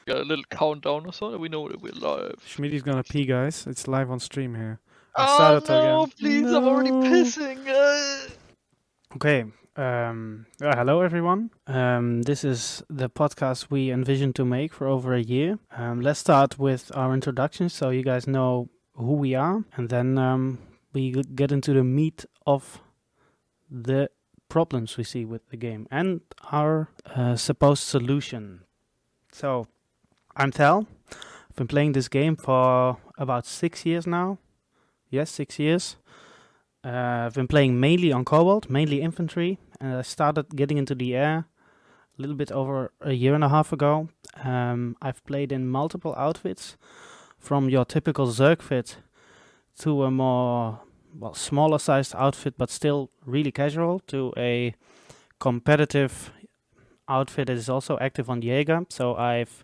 a little countdown so that we know that we're live. Schmidt's gonna pee, guys. It's live on stream here. Oh no, Again. please, I'm already pissing. Okay. Hello, everyone. This is the podcast we envisioned to make for over a year. Let's start with our introduction so you guys know who we are, and then we get into the meat of the problems we see with the game and our supposed solution. So, I'm Thal. I've been playing this game for about 6 years now. Yes, 6 years. I've been playing mainly on Cobalt, mainly Infantry, and I started getting into the air a little bit over a year and a half ago. I've played in multiple outfits, from your typical Zerg fit to a more smaller sized outfit, but still really casual, to a competitive outfit that is also active on Jaeger. So I've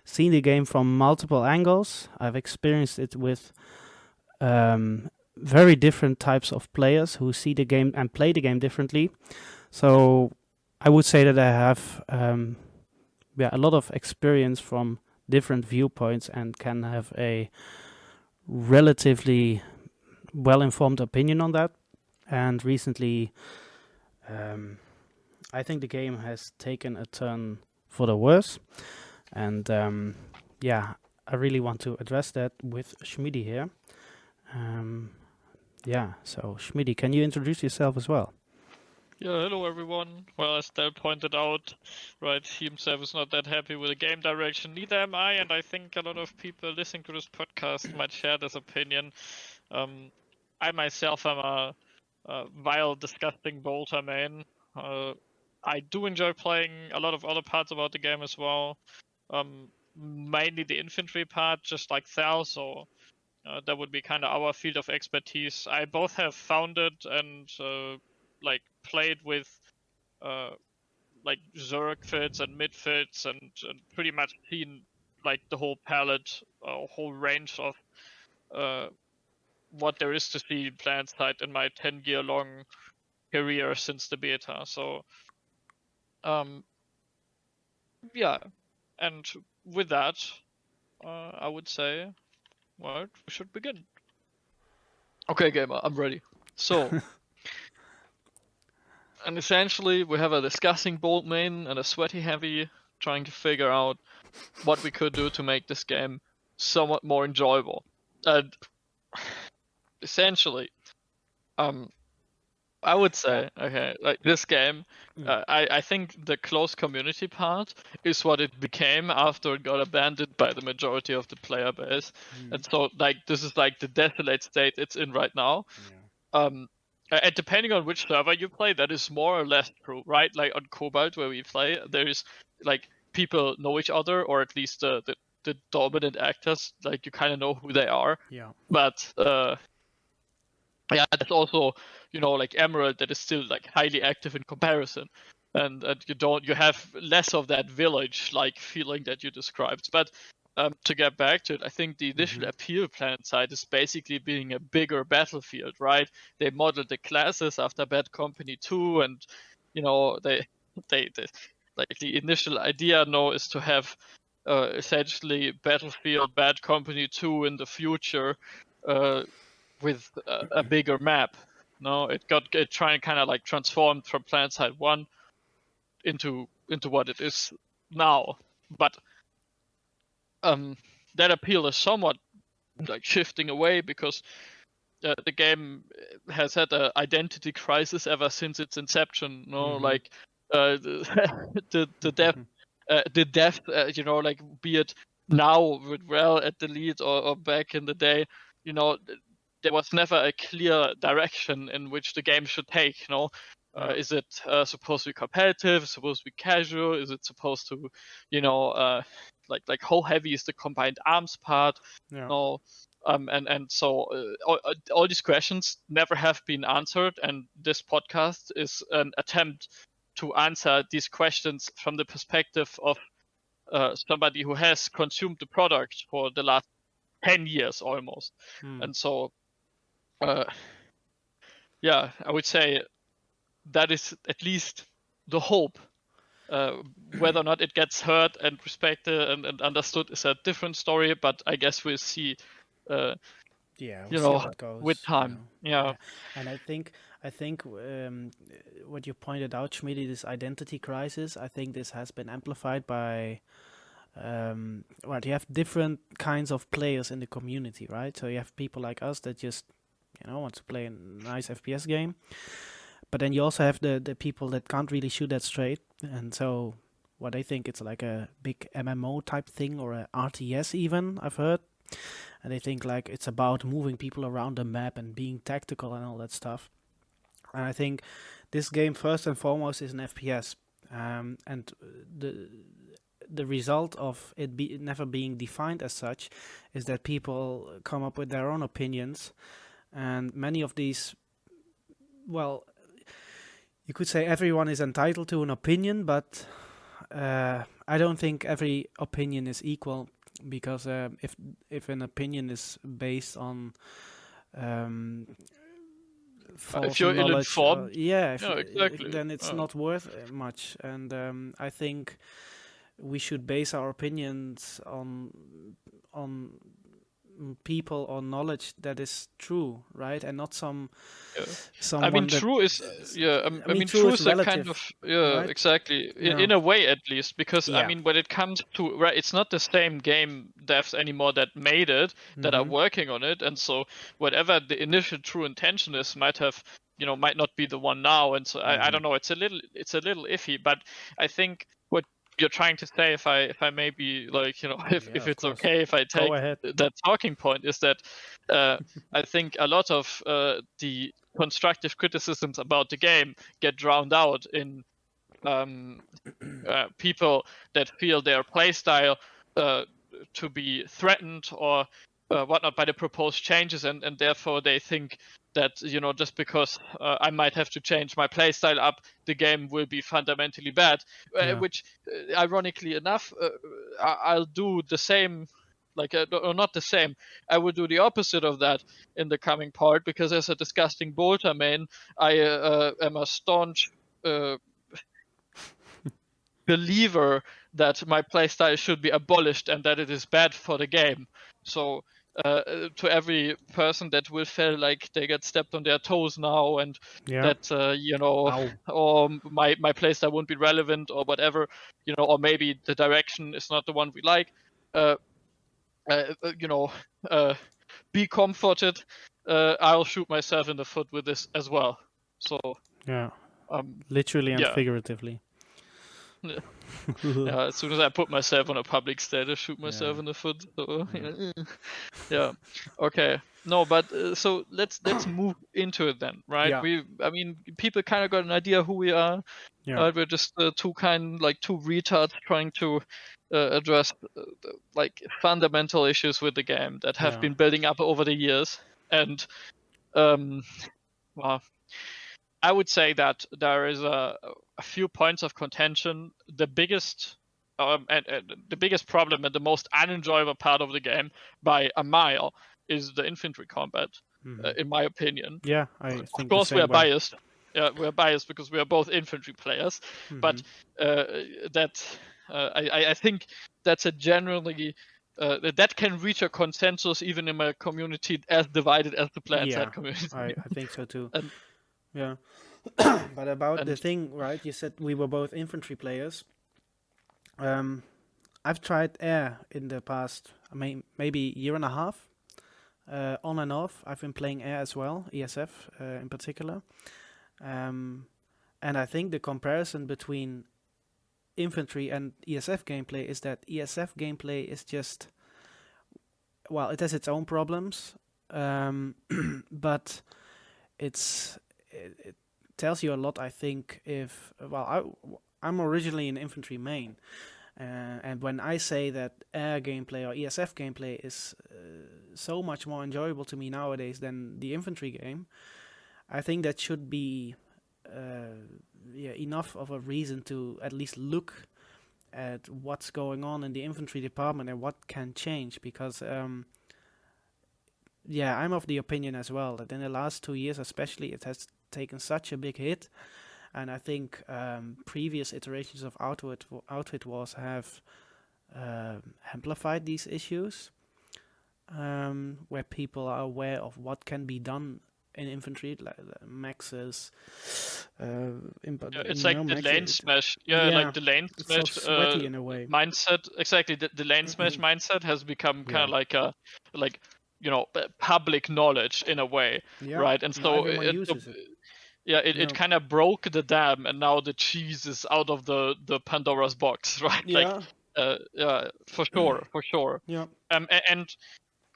seen the game from multiple angles. I've experienced it with very different types of players who see the game and play the game differently. So I would say that I have a lot of experience from different viewpoints and can have a relatively well-informed opinion on that. And recently, I think the game has taken a turn for the worse. And I really want to address that with Schmidi here. So Schmidi, can you introduce yourself as well? Yeah, hello everyone. Well, as Del pointed out, right, he himself is not that happy with the game direction. Neither am I, and I think a lot of people listening to this podcast might share this opinion. I myself am a vile, disgusting bolter main. I do enjoy playing a lot of other parts about the game as well. Mainly the infantry part, just like Thal, so that would be kind of our field of expertise. I both have founded and played with Zerg fits and mid fits and pretty much seen like the whole palette, whole range of what there is to see in Planetside in my 10-year long career since the beta. So and with that, I would say, well, we should begin. Okay, gamer, I'm ready. So, and essentially, we have a discussing bold main and a sweaty heavy, trying to figure out what we could do to make this game somewhat more enjoyable. And essentially, I would say, okay, like this game, I think the close community part is what it became after it got abandoned by the majority of the player base. And so, like, this is like the desolate state it's in right now. And depending on which server you play, that is more or less true, right? Like on Cobalt, where we play, there is like people know each other, or at least the dominant actors, like you kind of know who they are. Yeah. But there's also, like Emerald that is still like highly active in comparison, and you have less of that village like feeling that you described. But to get back to it, I think the initial appeal of Planetside is basically being a bigger battlefield, right? They modeled the classes after Bad Company 2, and they like the initial idea now is to have essentially Battlefield Bad Company 2 in the future with a bigger map. No, it trying kind of like transformed from Planetside 1 into what it is now, but that appeal is somewhat like shifting away because the game has had an identity crisis ever since its inception. Like the death, like be it now with Rel at the lead or back in the day, there was never a clear direction in which the game should take. Is it supposed to be competitive? Supposed to be casual? Is it supposed to, like how heavy is the combined arms part? Yeah. And so all these questions never have been answered, and this podcast is an attempt to answer these questions from the perspective of somebody who has consumed the product for the last 10 years almost. And so I would say that is at least the hope Whether or not it gets heard and respected and understood is a different story, but I guess we'll see. Yeah, we'll You see know, how it goes. with time. Yeah. And I think what you pointed out, Schmidi, this identity crisis. I think this has been amplified by you have different kinds of players in the community, right? So you have people like us that just want to play a nice FPS game, but then you also have the people that can't really shoot that straight, and so what I think it's like a big MMO type thing or a RTS even, I've heard. And they think like it's about moving people around the map and being tactical and all that stuff. And I think this game first and foremost is an FPS, and the result of it never being defined as such is that people come up with their own opinions, and many of these, well, you could say everyone is entitled to an opinion, but I don't think every opinion is equal, because if an opinion is based on false if you're knowledge, ill-informed, exactly, exactly. then it's not worth much. And I think we should base our opinions on people or knowledge that is true, right? And not someone I mean, that, true is I mean, true true is is a kind relative, of right? exactly Yeah. in a way, at least, because I Yeah. mean, when it comes to, right, it's not the same game devs anymore that made it, that are working on it, and so whatever the initial true intention is might not be the one now, and so I don't know, it's a little iffy, but I think what you're trying to say, if I may be like, if it's course. okay if I take Go ahead. that talking point, is that I think a lot of the constructive criticisms about the game get drowned out in people that feel their playstyle to be threatened or whatnot by the proposed changes, and therefore they think that just because I might have to change my playstyle up, the game will be fundamentally bad. Which, ironically enough, I'll do the same. Or not the same. I will do the opposite of that in the coming part, because as a disgusting bolter main, I am a staunch believer that my playstyle should be abolished and that it is bad for the game. So to every person that will feel like they get stepped on their toes now, and that or my playstyle won't be relevant or whatever, or maybe the direction is not the one we like, be comforted. I'll shoot myself in the foot with this as well. So literally and figuratively. As soon as I put myself on a public stage, I shoot myself in the foot. So, yeah. Okay. No, but so let's move into it then, right? I mean, people kind of got an idea who we are. We're just two retards trying to address fundamental issues with the game that have been building up over the years, and well, I would say that there is a few points of contention. The biggest and the biggest problem and the most unenjoyable part of the game by a mile is the infantry combat, in my opinion. Yeah, I think of course we are biased. Yeah, we're biased because we are both infantry players. But I think that's a generally that can reach a consensus even in a community as divided as the Planetside community. I think so too. But about the thing, right? You said we were both infantry players. I've tried air in the past, maybe year and a half, on and off. I've been playing air as well, ESF in particular. And I think the comparison between infantry and ESF gameplay is that ESF gameplay is just, well, it has its own problems, but it tells you a lot, I think. I'm originally an infantry main, and when I say that air gameplay or ESF gameplay is so much more enjoyable to me nowadays than the infantry game, I think that should be enough of a reason to at least look at what's going on in the infantry department and what can change, because I'm of the opinion as well that in the last 2 years especially it has taken such a big hit, And I think previous iterations of Outwit Wars have amplified these issues, where people are aware of what can be done in infantry, like maxes. It's like the lane smash. Yeah, like the lane it's smash so sweaty in a way. mindset. Exactly, the lane smash mindset has become kind of like a public knowledge in a way, right? And so everyone uses it. Yeah, it kind of broke the dam, and now the cheese is out of the Pandora's box, right? Yeah. Yeah, for sure. Yeah. And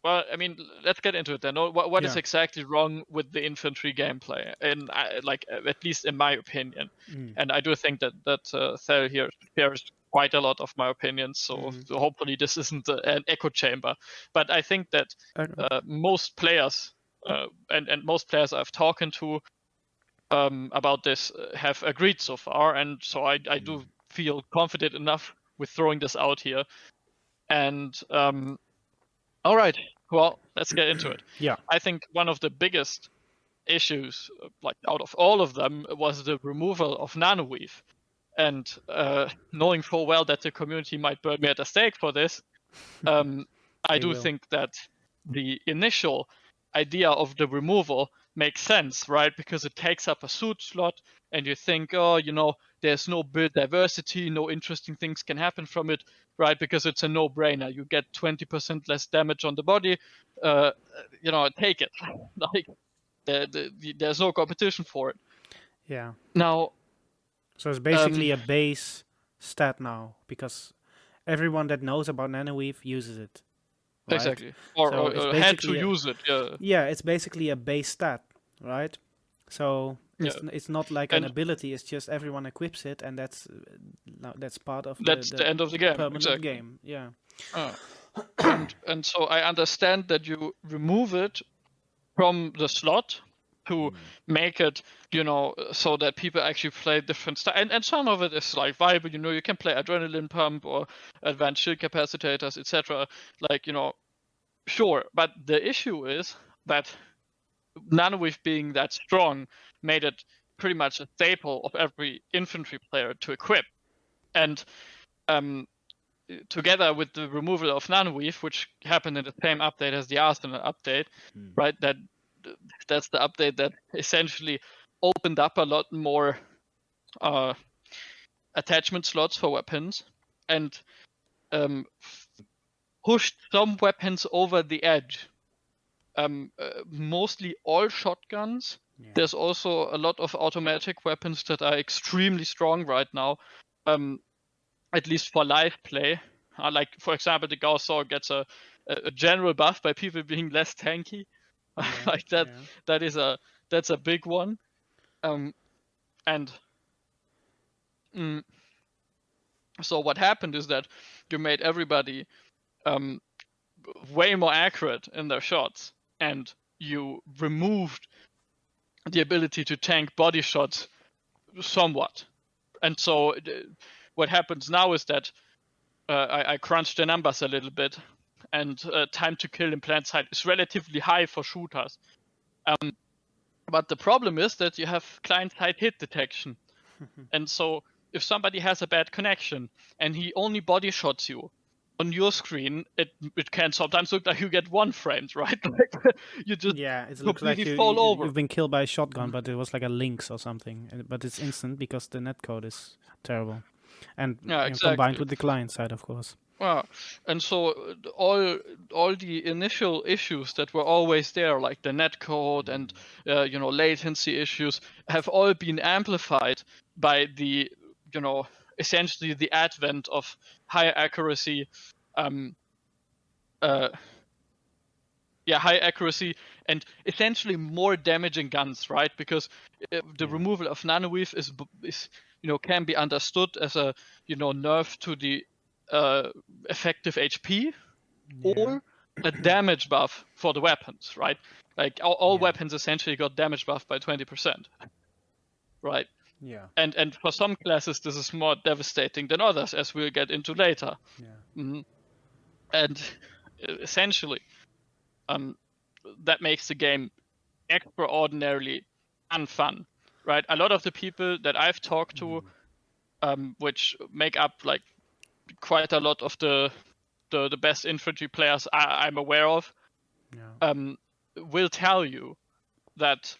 well, I mean, let's get into it then. What is exactly wrong with the infantry gameplay? And at least in my opinion, and I do think that Thel here shares quite a lot of my opinions. So hopefully this isn't an echo chamber. But I think that most players and most players I've talked to about this have agreed so far, and so I do feel confident enough with throwing this out here. And all right, well, let's get into it. Yeah, I think one of the biggest issues, like out of all of them, was the removal of Nanoweave. And knowing full well that the community might burn me at the stake for this, I do think that the initial idea of the removal makes sense, right? Because it takes up a suit slot, and you think, there's no build diversity, no interesting things can happen from it, right? Because it's a no-brainer. You get 20% less damage on the body, take it. Like, there's no competition for it. Yeah. Now, so it's basically a base stat now, because everyone that knows about Nanoweave uses it. Right? Exactly. Or had to use it. Yeah. Yeah, it's basically a base stat, right? So it's not like an ability. It's just everyone equips it, and that's part of the end of the game. Permanent game. Yeah. And so I understand that you remove it from the slot to make it, so that people actually play different stuff. And some of it is like viable. You can play adrenaline pump or advanced shield capacitators, etc. Sure. But the issue is that Nanoweave being that strong made it pretty much a staple of every infantry player to equip. And together with the removal of Nanoweave, which happened in the same update as the Arsenal update, right? That's the update that essentially opened up a lot more attachment slots for weapons and pushed some weapons over the edge. Mostly all shotguns. Yeah. There's also a lot of automatic weapons that are extremely strong right now, at least for live play. Like, for example, the Gauss Saw gets a general buff by people being less tanky. Like that. Yeah. That's a big one. So what happened is that you made everybody way more accurate in their shots, and you removed the ability to tank body shots somewhat. And so what happens now is that I crunched the numbers a little bit, and time to kill in Planetside is relatively high for shooters. But the problem is that you have client-side hit detection. And so if somebody has a bad connection and he only body shots you, on your screen, it can sometimes look like you get one framed, right? Like you just it looks like fall over. You've been killed by a shotgun, but it was like a lynx or something. But it's instant because the netcode is terrible, and combined with the client side, of course. And so all the initial issues that were always there, like the netcode and latency issues, have all been amplified by the essentially the advent of higher accuracy, high accuracy and essentially more damaging guns, right? Because the removal of Nanoweave is can be understood as a nerf to the effective HP or a damage buff for the weapons, right? Like all weapons essentially got damage buff by 20%, right? Yeah. And for some classes, this is more devastating than others, as we'll get into later. Yeah. And essentially, that makes the game extraordinarily unfun. right? A lot of the people that I've talked to, which make up like quite a lot of the best infantry players I'm aware of, will tell you that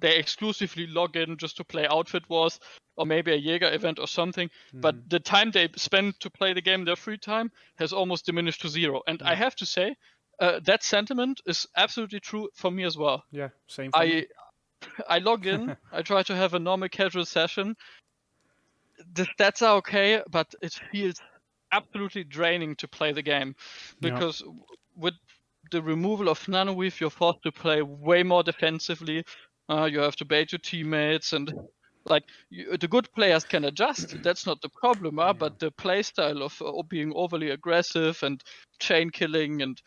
they exclusively log in just to play Outfit Wars or maybe a Jaeger event or something. But the time they spend to play the game, their free time, has almost diminished to zero. And I have to say, that sentiment is absolutely true for me as well. Yeah, same for me. I log in, I try to have a normal casual session. The stats are okay, but it feels absolutely draining to play the game because with the removal of Nanoweave, you're forced to play way more defensively. You have to bait your teammates, and like the good players can adjust. That's not the problem, but the playstyle of being overly aggressive and chain killing and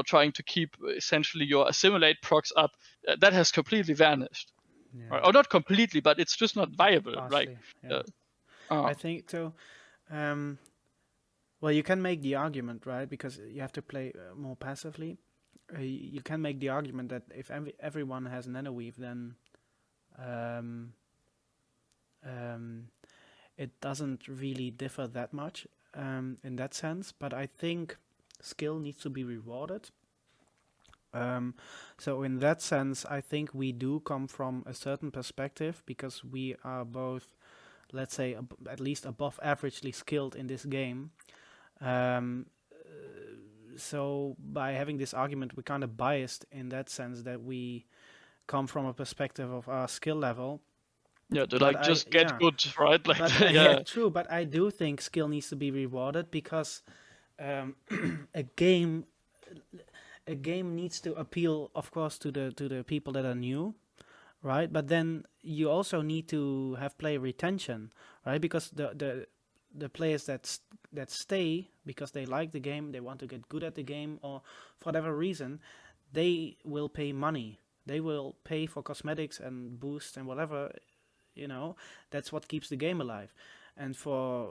trying to keep essentially your assimilate procs up, that has completely vanished. Right? Or not completely, but it's just not viable. Vastly, Like, I think so. Well, you can make the argument, right? Because you have to play more passively. You can make the argument that if everyone has Nanoweave, then it doesn't really differ that much in that sense. But I think skill needs to be rewarded. So in that sense, I think we do come from a certain perspective because we are both, let's say, at least above averagely skilled in this game. So by having this argument, we're kind of biased in that sense that we come from a perspective of our skill level. Yeah, to like just get good, right? Like, yeah, true. But I do think skill needs to be rewarded because a game needs to appeal, of course, to the people that are new, right? But then you also need to have player retention, right? Because the players that stay because they like the game, they want to get good at the game, or for whatever reason, they will pay money. They will pay for cosmetics and boosts and whatever, that's what keeps the game alive. And for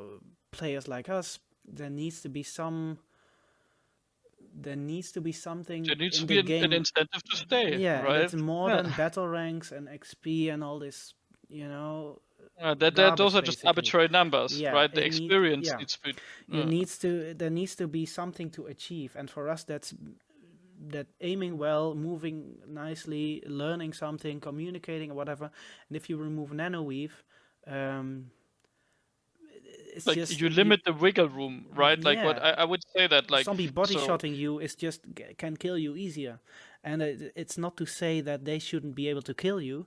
players like us, there needs to be something there needs to in be the game. an incentive to stay. Yeah, right? That's more than battle ranks and XP and all this, those are just basically. arbitrary numbers, right? The experience needs to be. There needs to be something to achieve, and for us, that's that aiming well, moving nicely, learning something, communicating, or whatever. And if you remove Nanoweave, it's like just you limit the wiggle room, right? Like what I would say that like zombie body shotting you is just can kill you easier, and it's not to say that they shouldn't be able to kill you,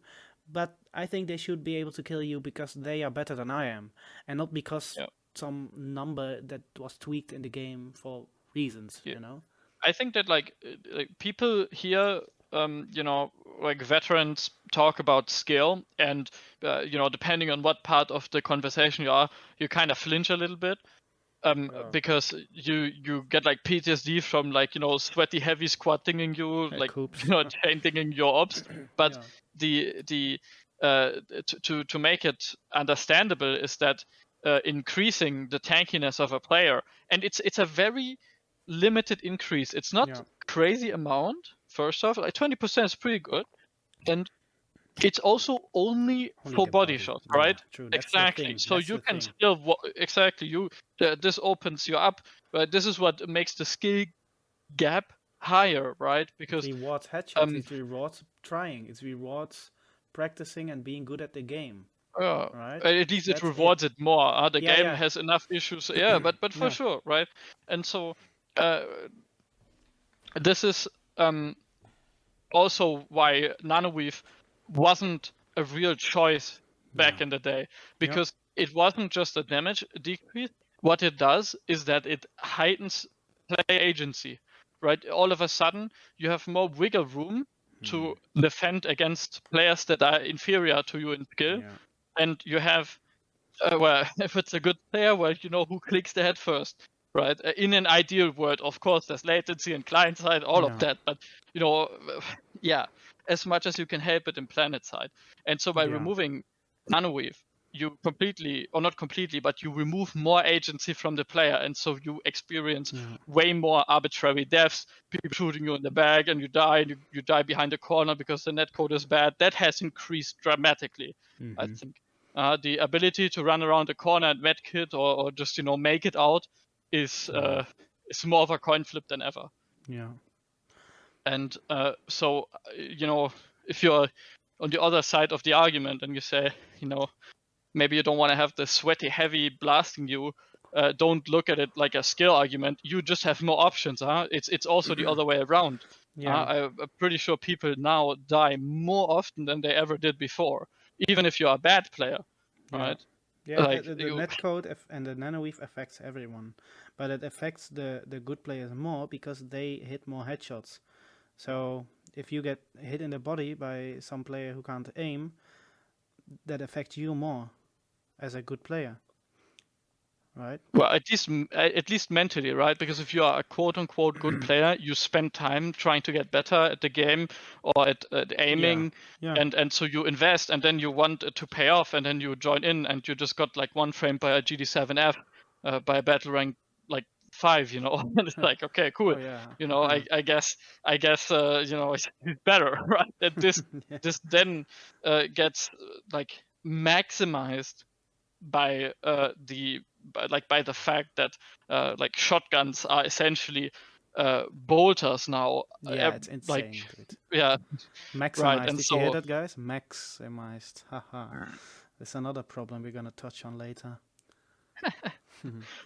but I think they should be able to kill you because they are better than I am, and not because some number that was tweaked in the game for reasons, I think that like people here, like veterans talk about skill, and depending on what part of the conversation you are, you kind of flinch a little bit, because you get like PTSD from like sweaty heavy squad dinging you, like chain dinging your ops, but the to make it understandable is that increasing the tankiness of a player, and it's a very limited increase. It's not crazy amount. First off, like 20% is pretty good, and it's also only for body shots, right? True. Exactly. So you can still this opens you up. Right? This is what makes the skill gap higher, right? Because it rewards headshots. It rewards trying. It rewards practicing and being good at the game. Right? At least it rewards it more. The game has enough issues. Yeah, but for sure, right? And so this is also why Nanoweave wasn't a real choice back in the day, because it wasn't just a damage decrease. What it does is that it heightens player agency, right? All of a sudden, you have more wiggle room to defend against players that are inferior to you in skill, and you have, if it's a good player, who clicks the head first. Right. In an ideal world, of course, there's latency and client side, all of that. But as much as you can help it in Planetside. And so by removing Nanoweave, you completely, or not completely, but you remove more agency from the player, and so you experience way more arbitrary deaths, people shooting you in the back and you die, and you die behind the corner because the netcode is bad. That has increased dramatically, I think. The ability to run around the corner and medkit or just, make it out is more of a coin flip than ever. Yeah. And so, if you're on the other side of the argument and you say, maybe you don't want to have the sweaty heavy blasting you, don't look at it like a skill argument. You just have more options. It's also the other way around. Yeah. I'm pretty sure people now die more often than they ever did before, even if you're a bad player, right? Yeah, Like, the netcode and the nanoweave affects everyone, but it affects the good players more because they hit more headshots. So if you get hit in the body by some player who can't aim, that affects you more as a good player, right? Well, at least mentally, right? Because if you are a quote unquote good player, you spend time trying to get better at the game or at aiming, Yeah. and so you invest, and then you want it to pay off, and then you join in, and you just got like one frame by a GD7F by a battle rank like 5, and it's like, okay, cool. Oh, yeah. I guess it's better, right? That this then gets like maximized by the fact that like shotguns are essentially bolters now. Yeah, it's insane, dude. Yeah, Maximized. right. And Did so, you hear that, guys? Maximized. Haha. That's another problem we're gonna touch on later.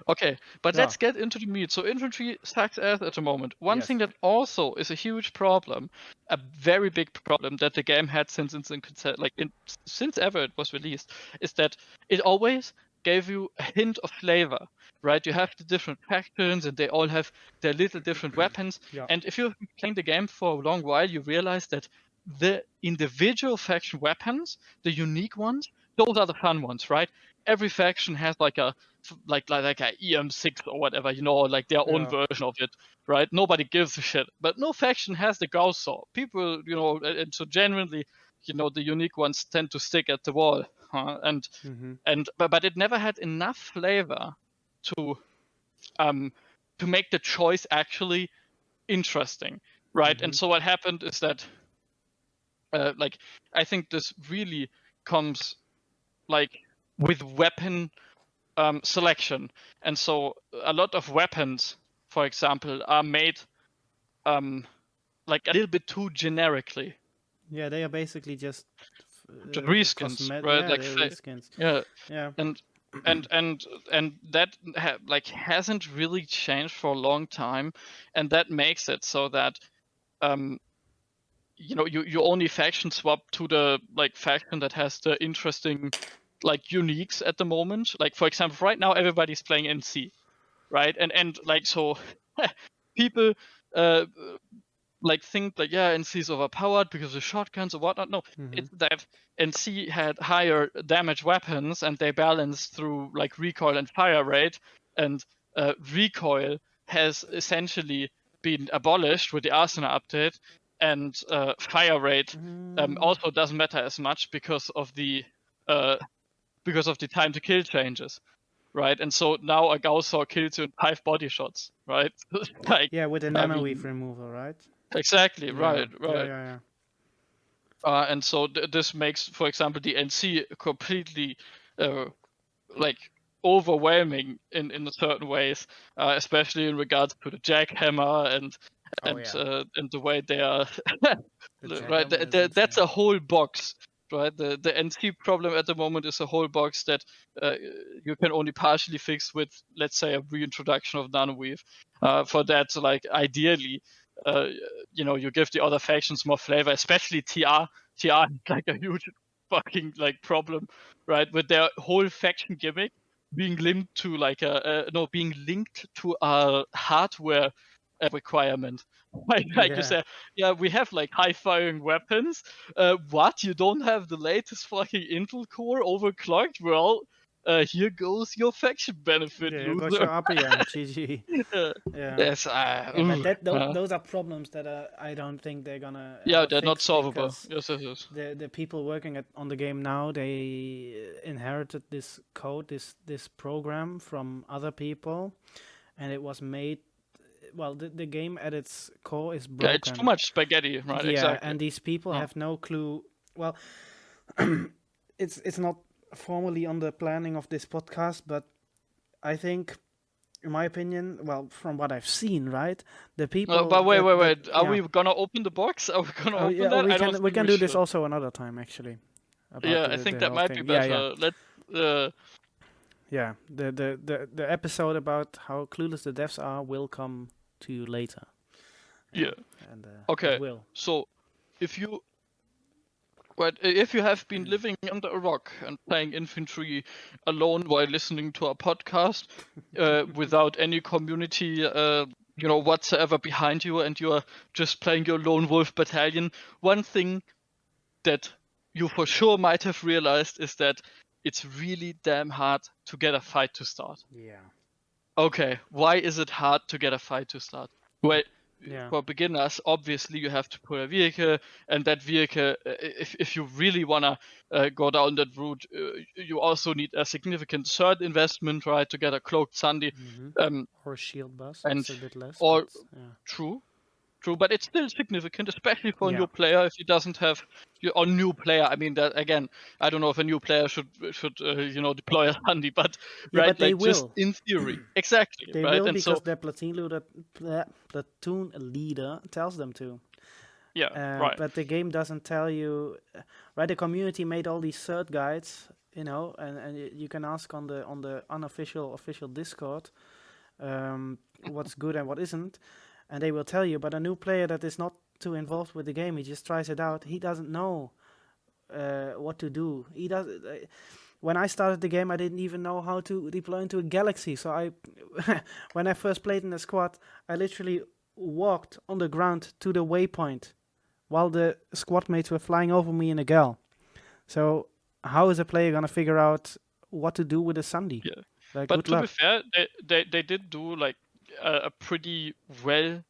okay, but let's get into the meat. So infantry sucks ass at the moment. One thing that also is a huge problem, a very big problem that the game had since since ever it was released, is that it always gave you a hint of flavor, right? You have the different factions and they all have their little different weapons. And if you're playing the game for a long while, you realize that the individual faction weapons, the unique ones, those are the fun ones, right? Every faction has like a EM6 or whatever, like their own version of it, right? Nobody gives a shit, but no faction has the Gauss saw. People, and so generally, the unique ones tend to stick at the wall, but it never had enough flavor to make the choice actually interesting, right? And so what happened is that, I think this really comes with weapon selection. And so a lot of weapons, for example, are made a little bit too generically. Yeah, they are basically just reskins, right? Reskins. Yeah. And that hasn't really changed for a long time, and that makes it so that you only faction swap to the faction that has the interesting uniques at the moment. Like, for example, right now everybody's playing NC, right? And so people think NC is overpowered because of shotguns or whatnot. No, it's that NC had higher damage weapons and they balanced through recoil and fire rate, and recoil has essentially been abolished with the Arsenal update, and fire rate also doesn't matter as much because of the time to kill changes, right? And so now a Gauss saw kills you in 5 body shots, right? With the nanoweave removal, right? Exactly, right. Yeah. And so this makes, for example, the NC completely overwhelming in certain ways, especially in regards to the jackhammer and the way they are right. That's a whole box, right? The NC problem at the moment is a whole box that you can only partially fix with, let's say, a reintroduction of Nanoweave. For that, ideally, you give the other factions more flavor, especially TR. TR is a huge fucking problem, right? With their whole faction gimmick being linked to being linked to a hardware requirement. You say, we have high firing weapons. What? You don't have the latest fucking Intel core overclocked? Well, here goes your faction benefit, Yeah, got loser. your Aprian, GG. Yeah. Yes, But those are problems that I don't think they're gonna yeah, ever they're not fix, solvable. because Yes. the people working on the game now, they inherited this code, this program from other people, and it was made. Well, the game at its core is Yeah, it's too broken. much spaghetti, right? Yeah, Exactly. and these people have no clue. Well, it's not formally on the planning of this podcast, but I think, in my opinion, well, from what I've seen, right, the people. But wait. Are yeah. we gonna open the box? Are we gonna Oh open yeah, that? we I don't can we think can we do this should. also another time, actually. About Yeah, I think the that whole might thing. be better. Yeah. The episode about how clueless the devs are will come to you later. Yeah. And Okay. it will. So, if you have been living under a rock and playing Infantry alone while listening to a podcast, without any community, whatsoever behind you, and you are just playing your lone wolf battalion, one thing that you for sure might have realized is that it's really damn hard to get a fight to start. Yeah. Okay, why is it hard to get a fight to start? Well, Yeah. for beginners, obviously you have to put a vehicle, and that vehicle, if you really wanna go down that route, you also need a significant third investment, right, to get a cloaked Sunday. Or shield bus. And It's a bit less. or But, yeah. True, but it's still significant, especially for a Yeah. new player if he doesn't have or new player. I mean, that again, I don't know if a new player should deploy a Sunday, but Yeah, right, but they like just will. in theory, exactly, They right, will, and because so their platoon leader tells them to. yeah, right. But the game doesn't tell you, right? The community made all these cert guides, and you can ask on the unofficial official Discord, what's good and what isn't, and they will tell you. But a new player that is not too involved with the game, he just tries it out. He doesn't know what to do. He does. When I started the game, I didn't even know how to deploy into a galaxy. So when I first played in the squad, I literally walked on the ground to the waypoint while the squad mates were flying over me in a gal. So how is a player gonna figure out what to do with a Sunday? Yeah, Like, but good to luck. be fair, they did do like a pretty well.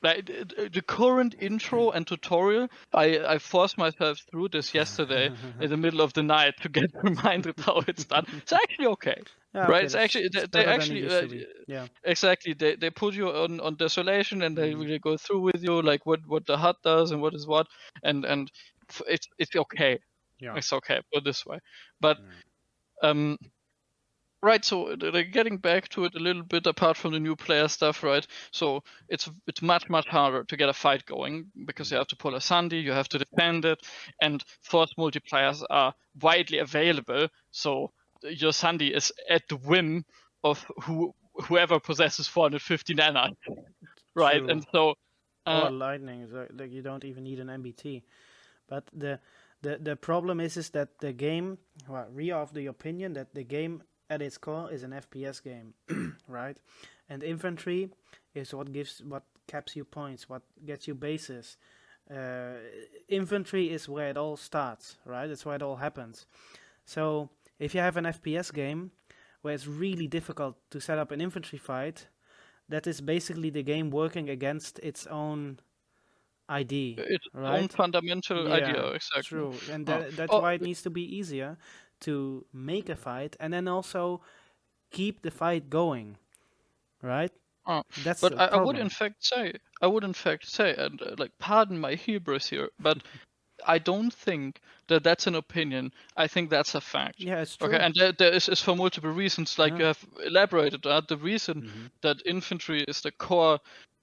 Like the current intro and tutorial, I forced myself through this yesterday in the middle of the night to get reminded how it's done. It's actually okay, Yeah, right? okay, It's actually it's they better than it actually used to be. Yeah. exactly they put you on desolation, and they really go through with you like what the HUD does and what is what, and it's okay. Yeah. It's okay, put it this way. But right, so getting back to it a little bit, apart from the new player stuff, right? So it's much harder to get a fight going because you have to pull a Sunday, you have to defend it, and force multipliers are widely available. So your Sunday is at the whim of whoever possesses 450 nanites, right? True. And so Or lightning, like you don't even need an MBT. But the problem is that the game, well, we are of the opinion that the game at its core is an FPS game, right? And infantry is what caps you points, what gets you bases. Infantry is where it all starts, right? That's where it all happens. So if you have an FPS game where it's really difficult to set up an infantry fight, that is basically the game working against its own ID, its right? own fundamental idea, exactly. True, and that's why it needs to be easier to make a fight and then also keep the fight going, right? That's but the I would problem. in fact say, and like, pardon my hubris here, but I don't think that that's an opinion. I think that's a fact. Yeah, it's true. Okay, and there is for multiple reasons, like you have elaborated. The reason that infantry is the core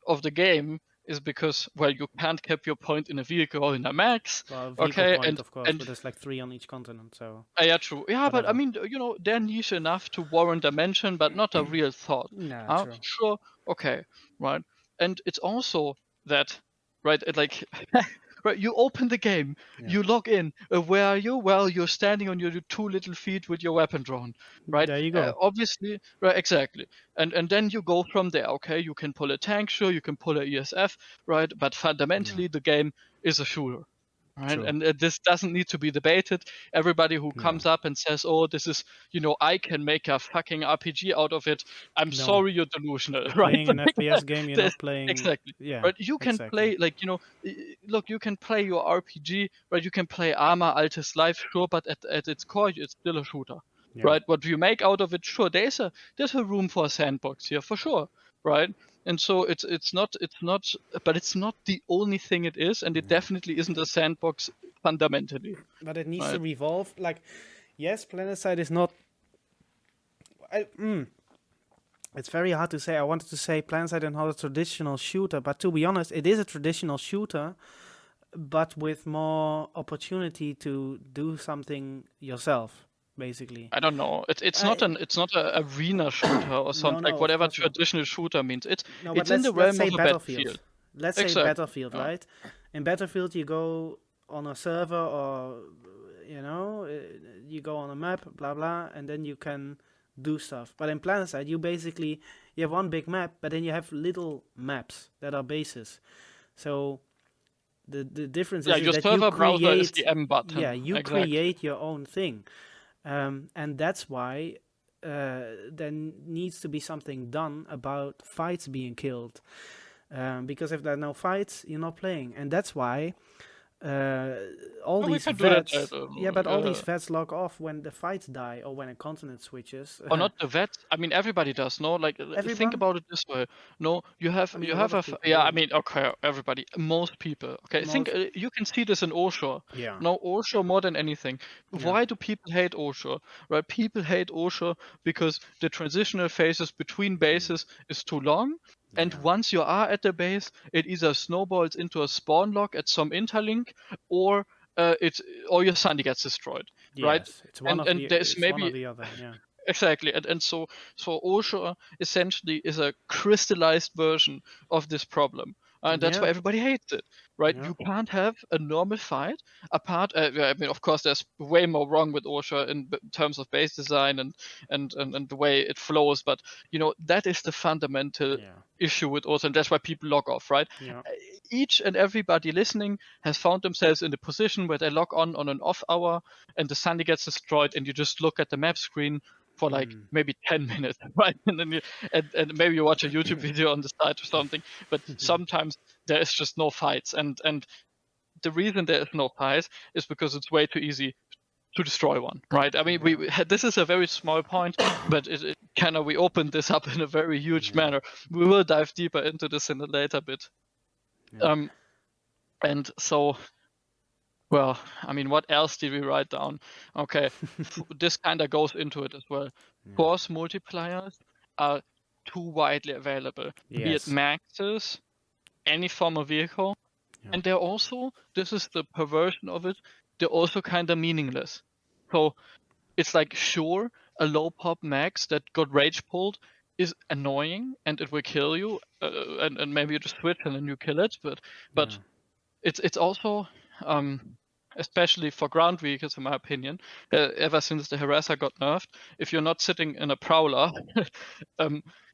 of the game is because, well, you can't cap your point in a vehicle or in a max. Well, vehicle okay, point, and of course, but there's like 3 on each continent, so. Yeah, true. Yeah, whatever. but I mean, they're niche enough to warrant a mention, but not a real thought. Nah, true. Sure, okay, right. And it's also that, right, like, right, you open the game, you log in, where are you? Well, you're standing on your 2 little feet with your weapon drawn, right? There you go. Obviously, right, exactly. And then you go from there, okay? You can pull a tank, sure, you can pull a ESF, right? But fundamentally, the game is a shooter. right? True. And this doesn't need to be debated. Everybody who No. comes up and says, "Oh, this is, I can make a fucking RPG out of it," I'm No. sorry, you're delusional, You're right? playing an FPS game. You're There's- not playing. exactly. Yeah. Right, you can exactly. play look, you can play your RPG, right? You can play Arma Altis Life, sure, but at its core, it's still a shooter, Yeah. right? What you make out of it, sure, there's a room for a sandbox here for sure, right? And so it's not, but it's not the only thing it is, and it definitely isn't a sandbox fundamentally. But it needs Right. to revolve. Like, yes, Planetside is not. It's very hard to say. I wanted to say Planetside is not a traditional shooter, but to be honest, it is a traditional shooter, but with more opportunity to do something yourself, basically. I don't know. It's not a arena shooter or something no, like of whatever course not. traditional shooter means. No, but It's in the let's realm say of a battlefield. Let's say Exactly. Battlefield, Yeah. right? In Battlefield, you go on a server, or you go on a map, blah blah, and then you can do stuff. But in Planetside, you have one big map, but then you have little maps that are bases. So the difference is Your that server you browser is create, the M button. yeah, you exactly. create your own thing, and that's why there needs to be something done about fights being killed. Because if there are no fights, you're not playing, and that's why all Well, we these can do that, vets. All these vets log off when the fights die or when a continent switches. Or not the vets. I mean, everybody does. No, like Everyone? think about it this way. No, you have I mean, you a have lot a of people yeah. do. I mean, okay, everybody, most people. Okay, think you can see this in OSHA. Yeah. No, OSHA more than anything. Yeah. Why do people hate OSHA? Right, people hate OSHA because the transitional phases between bases is too long. And Yeah. once you are at the base, it either snowballs into a spawn lock at some interlink, or your Sunday gets destroyed. Right? Yes, it's one of the. there's It's maybe one or the other. Yeah. exactly, and so OSHA essentially is a crystallized version of this problem, and that's why Yeah. everybody hates it, right? Yeah. You can't have a normal fight apart. I mean, of course, there's way more wrong with OSHA in terms of base design and the way it flows, but that is the fundamental Yeah. issue with OSHA, and that's why people log off, right? Yeah. Each and everybody listening has found themselves in the position where they log on an off hour, and the Sunday gets destroyed, and you just look at the map screen for like maybe 10 minutes, right? And then and maybe you watch a YouTube video on the side or something. But sometimes there is just no fights, and the reason there is no fights is because it's way too easy to destroy one, right? I mean, this is a very small point, but it kind of, we opened this up in a very huge manner. We will dive deeper into this in a later bit. Yeah. And so, well, I mean, what else did we write down? Okay, this kind of goes into it as well. Force multipliers are too widely available, be it Yes. maxes, any form of vehicle, and they're also, this is the perversion of it, they're also kind of meaningless. So it's like, sure, a low pop max that got rage pulled is annoying and it will kill you, and maybe you just switch and then you kill it, but it's also, especially for ground vehicles, in my opinion, ever since the Harasser got nerfed, if you're not sitting in a prowler,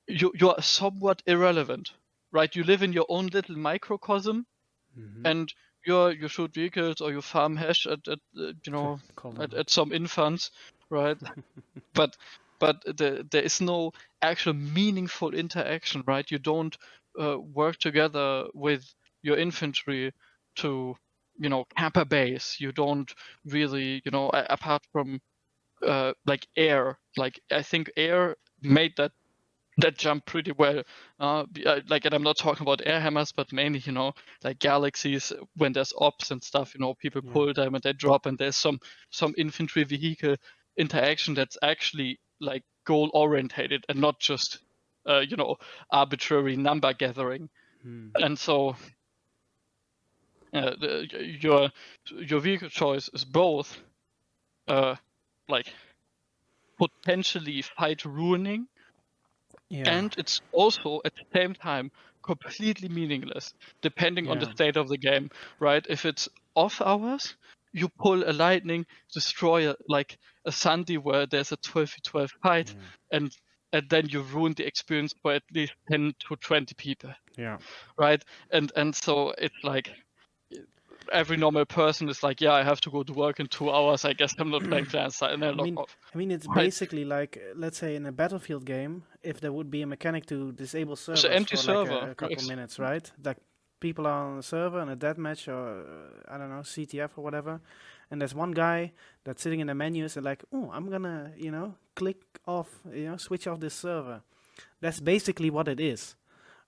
you're somewhat irrelevant, right? You live in your own little microcosm, and you shoot vehicles or you farm hash at some infants, right? but there is no actual meaningful interaction, right? You don't work together with your infantry to camp a base. You don't really, apart from like air. Like I think air made that jump pretty well. And I'm not talking about air hammers, but mainly, like galaxies, when there's ops and stuff, people pull them and they drop, and there's some infantry vehicle interaction that's actually like goal orientated and not just arbitrary number gathering. And so your vehicle choice is both like potentially fight ruining, and it's also at the same time completely meaningless depending on the state of the game, right? If it's off hours, you pull a lightning destroyer like a Sunday where there's a 12v12 fight, and then you ruin the experience for at least 10 to 20 people. Yeah. Right? And so it's like, every normal person is like, yeah, I have to go to work in 2 hours. I guess I'm not playing Planetside, and then log off. I mean, it's Right. basically like, let's say in a Battlefield game, if there would be a mechanic to disable servers empty for like server. a couple minutes, right? Like people are on the server in a deathmatch or I don't know, CTF or whatever, and there's one guy that's sitting in the menus and like, oh, I'm gonna, click off, switch off this server. That's basically what it is,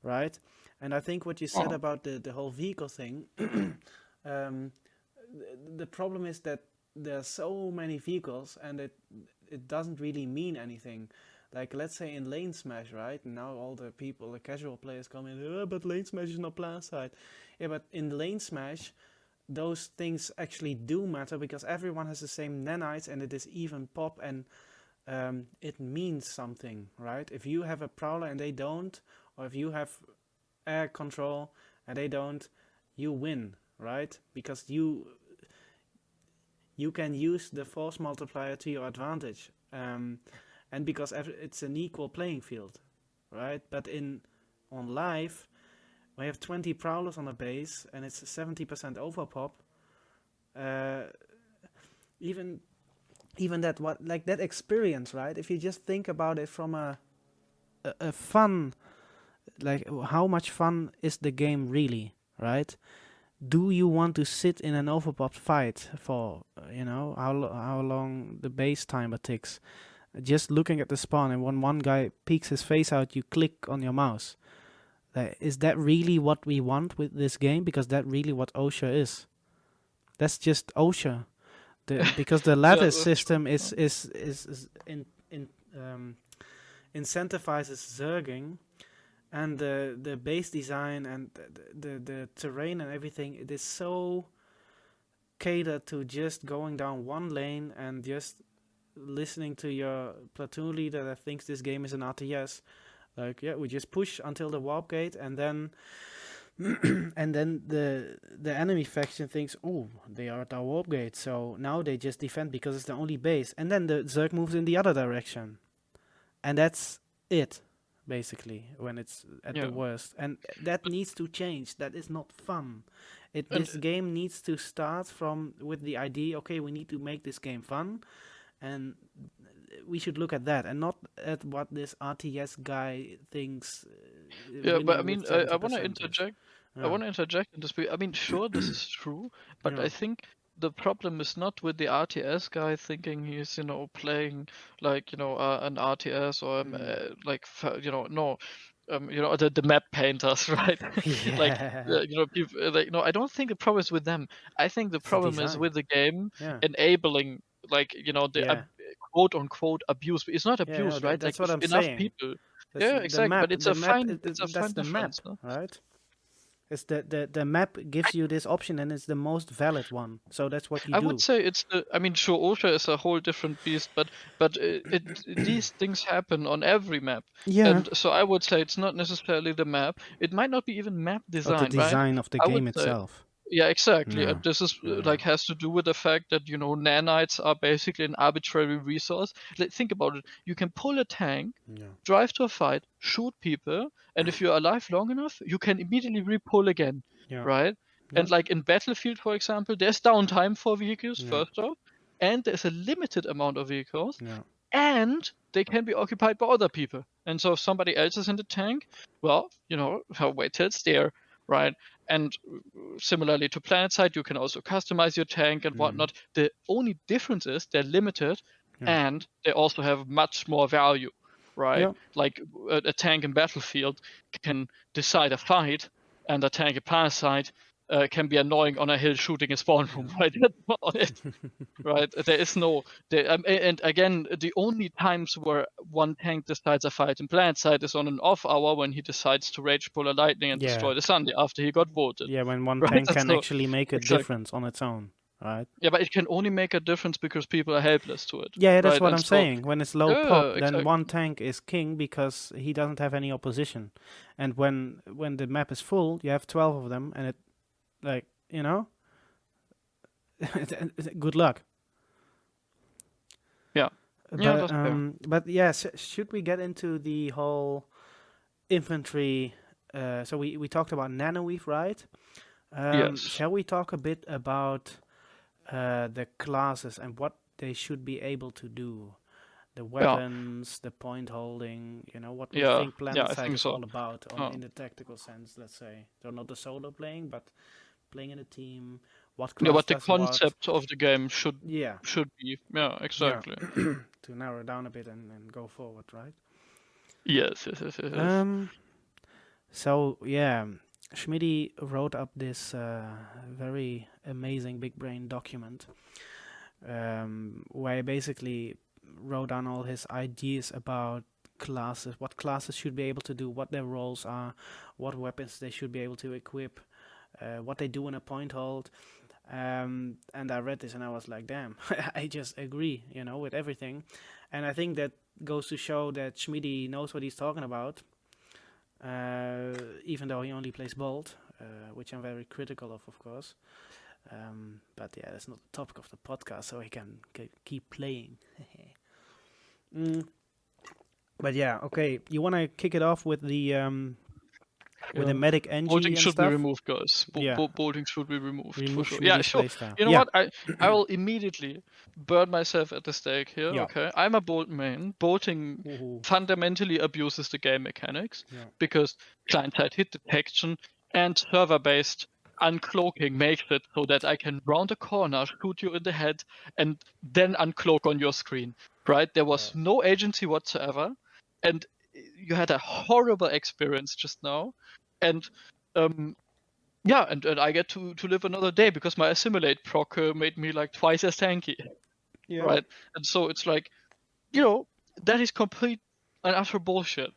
right? And I think what you said about the whole vehicle thing, the problem is that there are so many vehicles and it doesn't really mean anything. Like, let's say in Lane Smash, right? And now all the people, the casual players come in, but Lane Smash is not Planetside. Yeah, but in Lane Smash, those things actually do matter because everyone has the same nanites and it is even pop and it means something, right? If you have a Prowler and they don't, or if you have air control and they don't, you win, right? Because you can use the force multiplier to your advantage. And because it's an equal playing field, right? But on live, we have 20 Prowlers on a base and it's a 70% overpop. Even that experience, right? If you just think about it from a fun, like how much fun is the game really, right? Do you want to sit in an overpopped fight for how long the base timer ticks? Just looking at the spawn, and when one guy peeks his face out, you click on your mouse. Is that really what we want with this game? Because that's really what OSHA is. That's just OSHA. Because the ladder system incentivizes zerging, and the base design and the terrain and everything, it is so catered to just going down one lane and just listening to your platoon leader that thinks this game is an RTS. Like, yeah, we just push until the warp gate, and then and then the enemy faction thinks, oh, they are at our warp gate, so now they just defend because it's the only base, and then the Zerg moves in the other direction, and that's it, basically, when it's at the worst. And that needs to change. That is not fun. This game needs to start with the idea, okay, we need to make this game fun, and we should look at that and not at what this RTS guy thinks. But I mean, I want to interject. I want to interject in this. I mean, sure, this is true, but I think the problem is not with the RTS guy thinking he's, playing like, an RTS or no. The map painters, right? People, no, I don't think the problem is with them. I think the problem is with the game enabling, the quote unquote abuse. It's not abuse, right? That's like what I'm enough saying. people. That's exactly. But it's a fine. It's a fine difference, no? Right? It's the map gives you this option and it's the most valid one. So that's what you do. I would say it's the. I mean, sure, OSHA is a whole different beast, but these things happen on every map. Yeah. And so I would say it's not necessarily the map. It might not be even map design, the design of the game itself. Yeah, exactly. And this is has to do with the fact that nanites are basically an arbitrary resource. Think about it. You can pull a tank, drive to a fight, shoot people, and if you're alive long enough, you can immediately re-pull again, right? Yeah. And like in Battlefield, for example, there's downtime for vehicles first off, and there's a limited amount of vehicles, and they can be occupied by other people. And so if somebody else is in the tank, well, wait till it's there, right? And similarly to Planetside, you can also customize your tank and whatnot. The only difference is they're limited and they also have much more value, right? Yeah. Like a tank in Battlefield can decide a fight, and a tank in Planetside can be annoying on a hill shooting a spawn room, right? That's not it, right? There is no... and again, the only times where one tank decides a fight in Planetside is on an off hour when he decides to rage pull a lightning and destroy the Sunday after he got voted. Yeah, when one tank can actually make a difference on its own, right? Yeah, but it can only make a difference because people are helpless to it. Yeah, that's what I'm saying. When it's low pop, then one tank is king because he doesn't have any opposition. And when the map is full, you have 12 of them, and it, like, good luck. Yeah. But yes, should we get into the whole infantry? So we talked about Nanoweave, right? Yes. Shall we talk a bit about the classes and what they should be able to do? The weapons, the point holding, what we think I Planetside think is so. all about in the tactical sense, let's say. So not the solo playing, but playing in a team. What class What the does what? concept of the game should be. Yeah, exactly. To narrow down a bit and go forward, right? Yes. So yeah, Schmidty wrote up this very amazing big brain document where he basically wrote down all his ideas about classes, what classes should be able to do, what their roles are, what weapons they should be able to equip, what they do in a point hold. And I read this and I was like, damn, I just agree, with everything. And I think that goes to show that Schmidty knows what he's talking about, even though he only plays Bolt, which I'm very critical of course. But yeah, that's not the topic of the podcast, so he can keep playing. But yeah, okay. You want to kick it off with the medic NG bolting and should stuff? be removed, guys. Yeah. Bolting should be removed for sure. Schmidty's Yeah, sure. playstyle. You know what? I will immediately burn myself at the stake here. Yeah. Okay, I'm a Bolt main. Bolting fundamentally abuses the game mechanics because client-side hit detection and server-based uncloaking makes it so that I can round a corner, shoot you in the head, and then uncloak on your screen. Right? There was no agency whatsoever, and you had a horrible experience just now, and and I get to live another day because my assimilate proc made me like twice as tanky, right? And so it's like, that is complete and utter bullshit.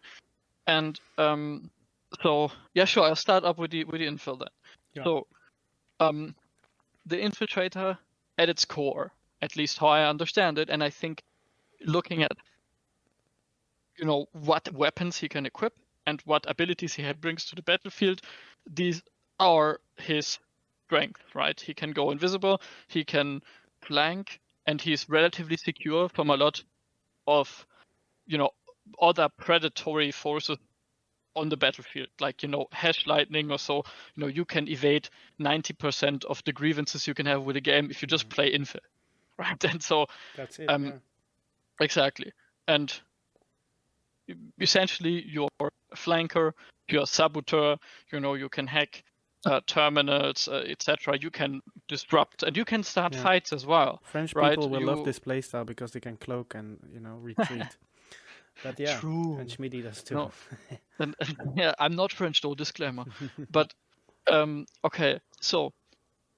And so yeah, sure, I'll start up with the infill then. Yeah. So the infiltrator at its core, at least how I understand it, and I think looking at what weapons he can equip and what abilities he brings to the battlefield, these are his strength, right? He can go invisible, he can flank, and he's relatively secure from a lot of, other predatory forces on the battlefield, like, hash lightning or so. You can evade 90% of the grievances you can have with a game if you just play infill, right? And so that's it. Exactly. And essentially you're a flanker, you're a saboteur, you can hack terminals, etc. You can disrupt and you can start fights as well. French right? people will love this playstyle because they can cloak and retreat. But yeah, true. And Schmidty does too. No. and yeah, I'm not French though, disclaimer. But okay, so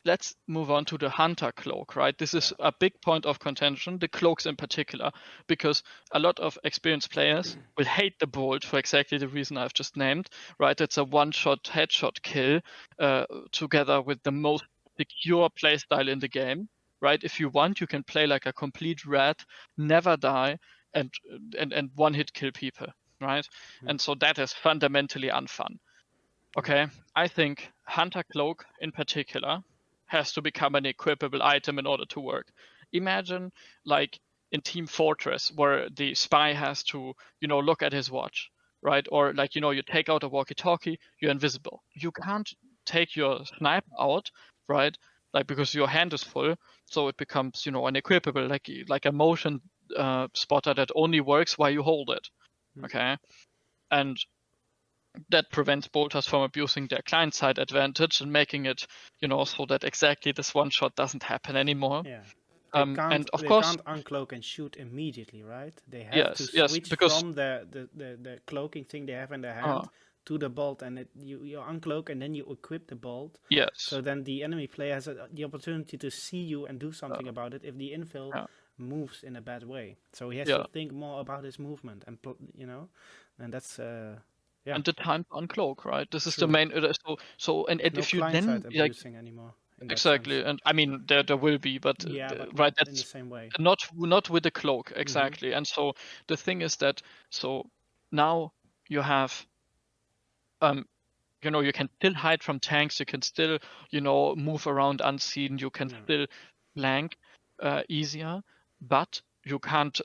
let's move on to the hunter cloak, right? This is a big point of contention, the cloaks in particular, because a lot of experienced players will hate the bolt for exactly the reason I've just named, right? It's a one-shot headshot kill together with the most secure playstyle in the game, right? If you want, you can play like a complete rat, never die, and one-hit kill people, right? And so that is fundamentally unfun. Okay, I think hunter cloak in particular has to become an equipable item in order to work. Imagine like in Team Fortress where the spy has to, look at his watch, right? Or like, you take out a walkie-talkie, you're invisible. You can't take your sniper out, right? Like because your hand is full, so it becomes, unequipable, like a motion spotter that only works while you hold it. Okay, and that prevents bolters from abusing their client-side advantage and making it, so that exactly this one shot doesn't happen anymore. Yeah. And of course, can't uncloak and shoot immediately, right? They have yes, to switch because from the cloaking thing they have in their hand to the bolt, and you uncloak and then you equip the bolt. Yes. So then the enemy player has the opportunity to see you and do something about it if the infill moves in a bad way. So he has to think more about his movement, and and that's. And the time to uncloak, right? This is the main. So and no if you then abusing anymore. Exactly, sense. And I mean there will be, but right, that's in the same way. Not with the cloak exactly. And so the thing is that now you have, you can still hide from tanks, you can still move around unseen, you can still flank easier, but you can't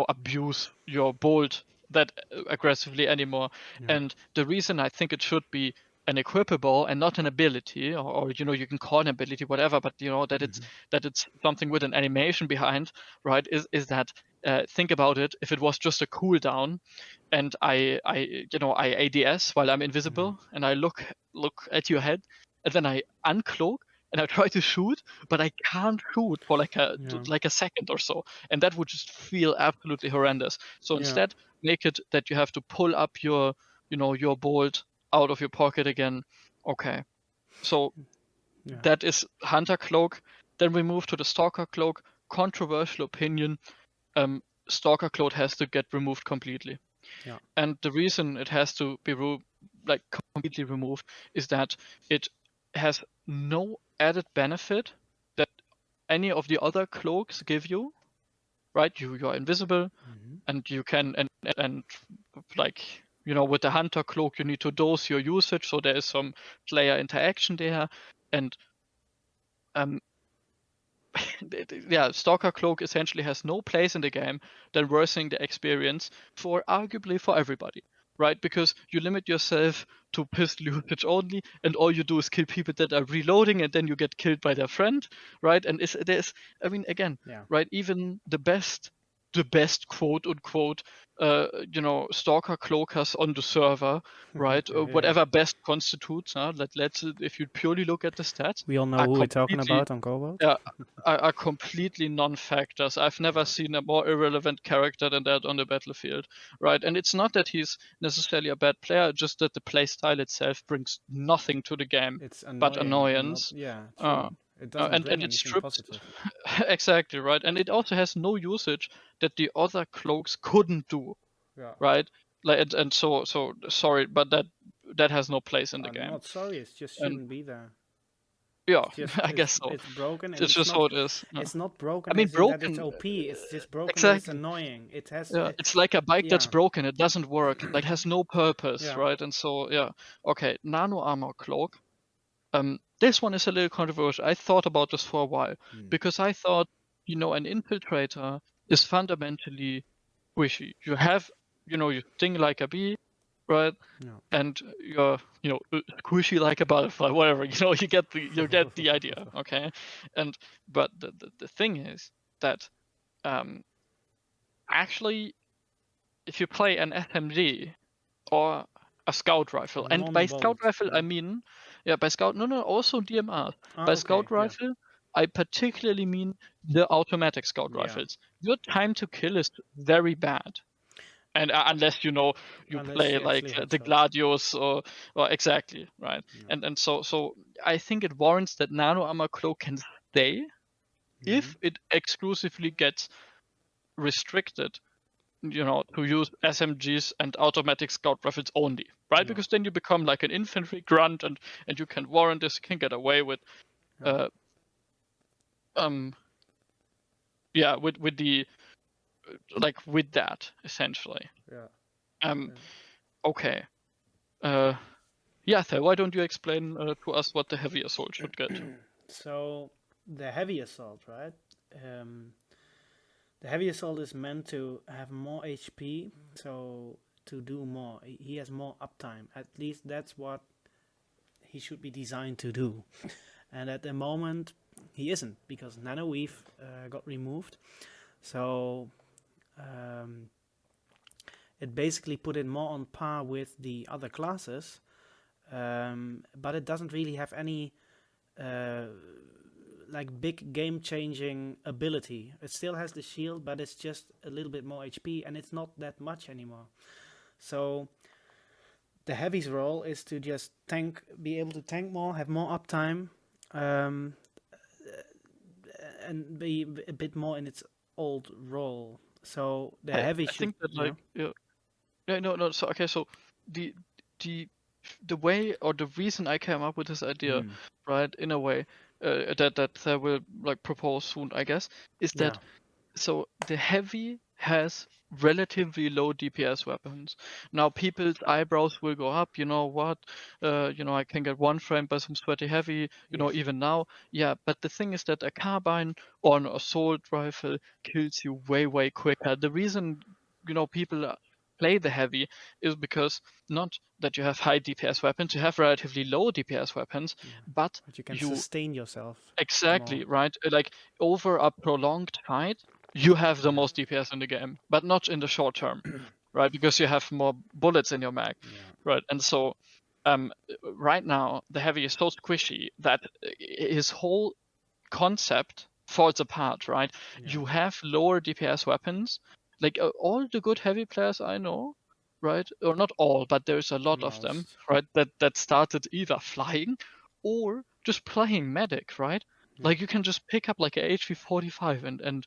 abuse your bolt that aggressively anymore. And the reason I think it should be an equipable and not an ability, or you can call an ability whatever, but that it's something with an animation behind, right? Is that think about it, if it was just a cooldown, and I ADS while I'm invisible, and I look at your head, and then I uncloak and I try to shoot, but I can't shoot for like a second or so, and that would just feel absolutely horrendous. So instead, make it that you have to pull up your your bolt out of your pocket again. Okay, so that is Hunter Cloak. Then we move to the Stalker Cloak. Controversial opinion. Stalker Cloak has to get removed completely. Yeah. And the reason it has to be completely removed is that it has no added benefit that any of the other cloaks give you. Right? You are invisible, and you can and like with the Hunter Cloak you need to dose your usage, so there is some player interaction there, and Stalker Cloak essentially has no place in the game than worsening the experience arguably for everybody, right? Because you limit yourself to pistol usage only, and all you do is kill people that are reloading, and then you get killed by their friend, right? And right? Even the best quote unquote Stalker cloakers on the server, right? Whatever best constitutes, let's if you purely look at the stats, we all know who we're talking about on Cobalt. Yeah, are completely non-factors. I've never seen a more irrelevant character than that on the battlefield, right? And it's not that he's necessarily a bad player, just that the playstyle itself brings nothing to the game but annoyance. It doesn't bring and anything it's stripped positive. exactly, right? And it also has no usage that the other cloaks couldn't do, right? Like and so sorry, but that has no place in the game. I'm not sorry, it just shouldn't be there. Yeah, I guess so. It's broken. And it's just not, how it is. It's not broken. I mean, broken. That it's OP. It's just broken. Exactly. It's annoying. It has. It's like a bike that's broken. It doesn't work. Like has no purpose, right? And so okay. Nano armor cloak. This one is a little controversial. I thought about this for a while because I thought, an infiltrator is fundamentally squishy. You have, you sting like a bee, right? And you're, squishy like a butterfly, whatever. You get the idea, okay? But the thing is that, actually, if you play an SMG or a scout rifle, and by scout rifle I mean, by scout, also DMR. By scout rifle, I particularly mean the automatic scout rifles. Your time to kill is very bad. And unless you play like the Gladios or exactly, right? And so I think it warrants that Nano Armor Cloak can stay if it exclusively gets restricted, to use SMGs and automatic scout rifles only, right? Because then you become like an infantry grunt, and you can warrant this, you can get away with with the with that essentially. Okay. So why don't you explain to us what the heavy assault should get? So the heavy assault, right? The heavy assault is meant to have more HP, so to do more. He has more uptime. At least that's what he should be designed to do. And at the moment, he isn't, because Nanoweave got removed. So it basically put it more on par with the other classes, but it doesn't really have any big game-changing ability. It still has the shield, but it's just a little bit more HP, and it's not that much anymore. So the heavy's role is to just be able to tank more, have more uptime, and be a bit more in its old role. So the heavy should... I think that So okay, so the way, or the reason I came up with this idea, right, in a way, that I will propose soon, I guess, is that so the heavy has relatively low DPS weapons. Now people's eyebrows will go up, what? I can get one frame by some sweaty heavy, even now. Yeah, but the thing is that a carbine or an assault rifle kills you way, way quicker. The reason, people play the heavy is because not that you have high DPS weapons, you have relatively low DPS weapons, but But you can you sustain yourself exactly more. right. Like over a prolonged fight, you have the most DPS in the game, but not in the short term, right? Because you have more bullets in your mag, right? And so, right now the heavy is so squishy that his whole concept falls apart, right? You have lower DPS weapons. Like all the good heavy players I know, right? Or not all, but there's a lot of them, Most. right? That started either flying or just playing medic, right? Like you can just pick up like a HP 45 and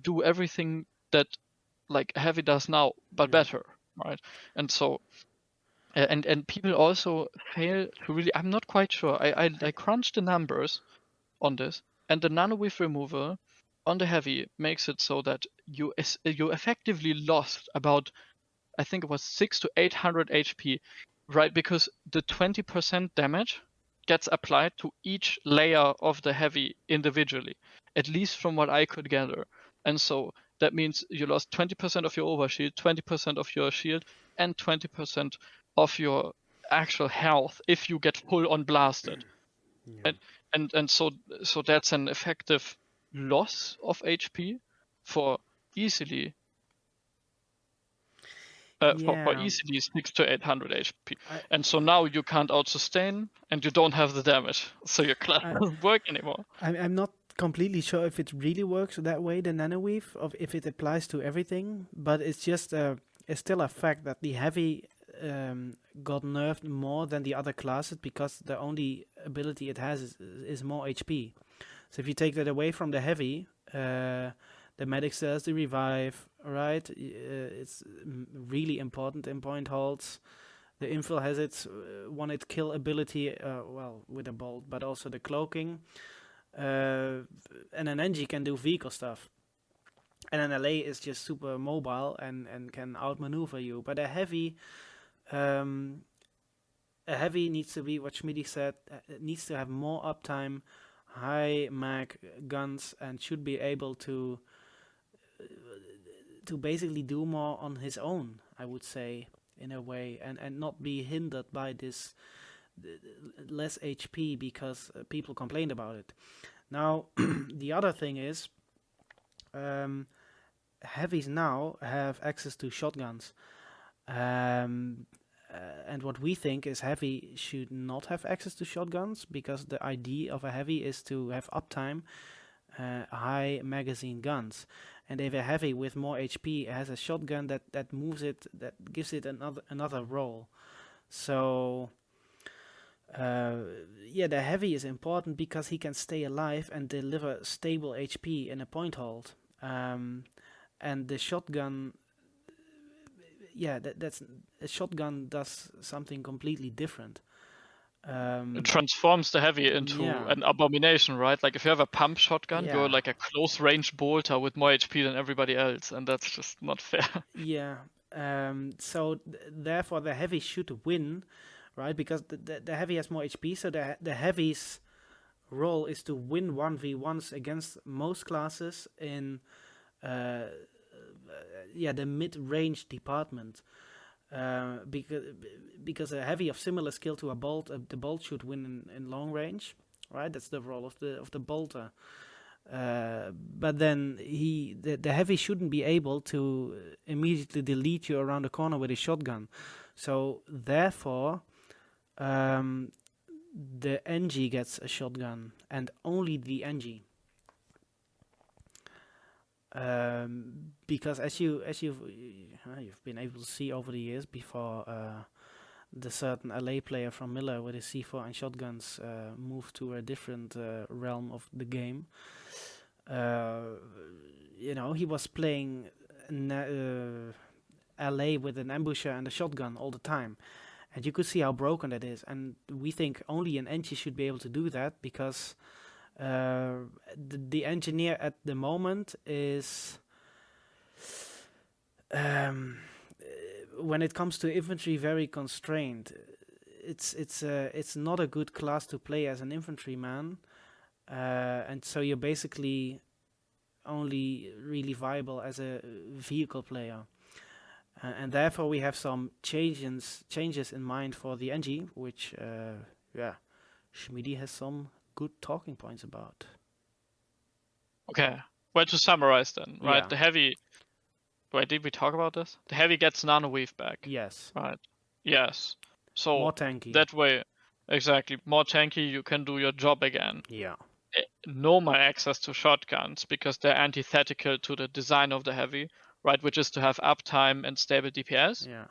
do everything that like heavy does now, but better, right? And so and people also fail to really. I'm not quite sure. I crunched the numbers on this, and the Nanoweave removal on the heavy makes it so that you effectively lost about, I think it was 600 to 800 HP, right? Because the 20% damage gets applied to each layer of the heavy individually, at least from what I could gather. And so that means you lost 20% of your overshield, 20% of your shield, and 20% of your actual health if you get full on blasted. And so that's an effective loss of HP for easily for Yeah. easily 600 to 800 HP. I, And so now you can't out-sustain and you don't have the damage. So your class I, doesn't work anymore. I'm not completely sure if it really works that way, the nanoweave, of if it applies to everything, but it's just it's still a fact that the heavy got nerfed more than the other classes because the only ability it has is more HP. So if you take that away from the heavy, the medic still has the revive, right? It's really important in point holds. The infil has its one-hit kill ability, well, with a bolt, but also the cloaking. And an NG can do vehicle stuff. And an LA is just super mobile and can outmaneuver you. But um, a heavy needs to be what Schmidty said. It needs to have more uptime, high mag guns, and should be able to basically do more on his own, I would say, in a way, and not be hindered by this less HP because people complained about it. Now, the other thing is, heavies now have access to shotguns. And what we think is heavy should not have access to shotguns because the idea of a heavy is to have uptime, high magazine guns. And if a heavy with more HP has a shotgun that moves it, that gives it another role. So the heavy is important because he can stay alive and deliver stable HP in a point hold. And the shotgun, that's a shotgun does something completely different. It transforms the heavy into an abomination, right? Like if you have a pump shotgun, you're like a close range bolter with more HP than everybody else, and that's just not fair. Yeah. So therefore the heavy should win, right? Because the heavy has more HP, so the heavy's role is to win 1v1s against most classes in the mid-range department. Because a heavy of similar skill to a bolt, the bolt should win in long range, right? That's the role of the bolter. But then the heavy shouldn't be able to immediately delete you around the corner with a shotgun. So therefore, the NG gets a shotgun, and only the NG. Because as you've been able to see over the years, before the certain LA player from Miller with his C4 and shotguns moved to a different realm of the game. He was playing LA with an ambusher and a shotgun all the time. And you could see how broken that is. And we think only an NG should be able to do that because the engineer at the moment is... when it comes to infantry, very constrained. It's not a good class to play as an infantryman, and so you're basically only really viable as a vehicle player. And therefore we have some changes in mind for the NG, which Schmidi has some good talking points about. Okay. Well, to summarize then, right? Yeah. The heavy. Wait, did we talk about this? The heavy gets Nanoweave back. Yes. Right. Yes. So More tanky. that way, exactly, more tanky, you can do your job again. Yeah. No more access to shotguns because they're antithetical to the design of the heavy, right? Which is to have uptime and stable DPS. Yeah.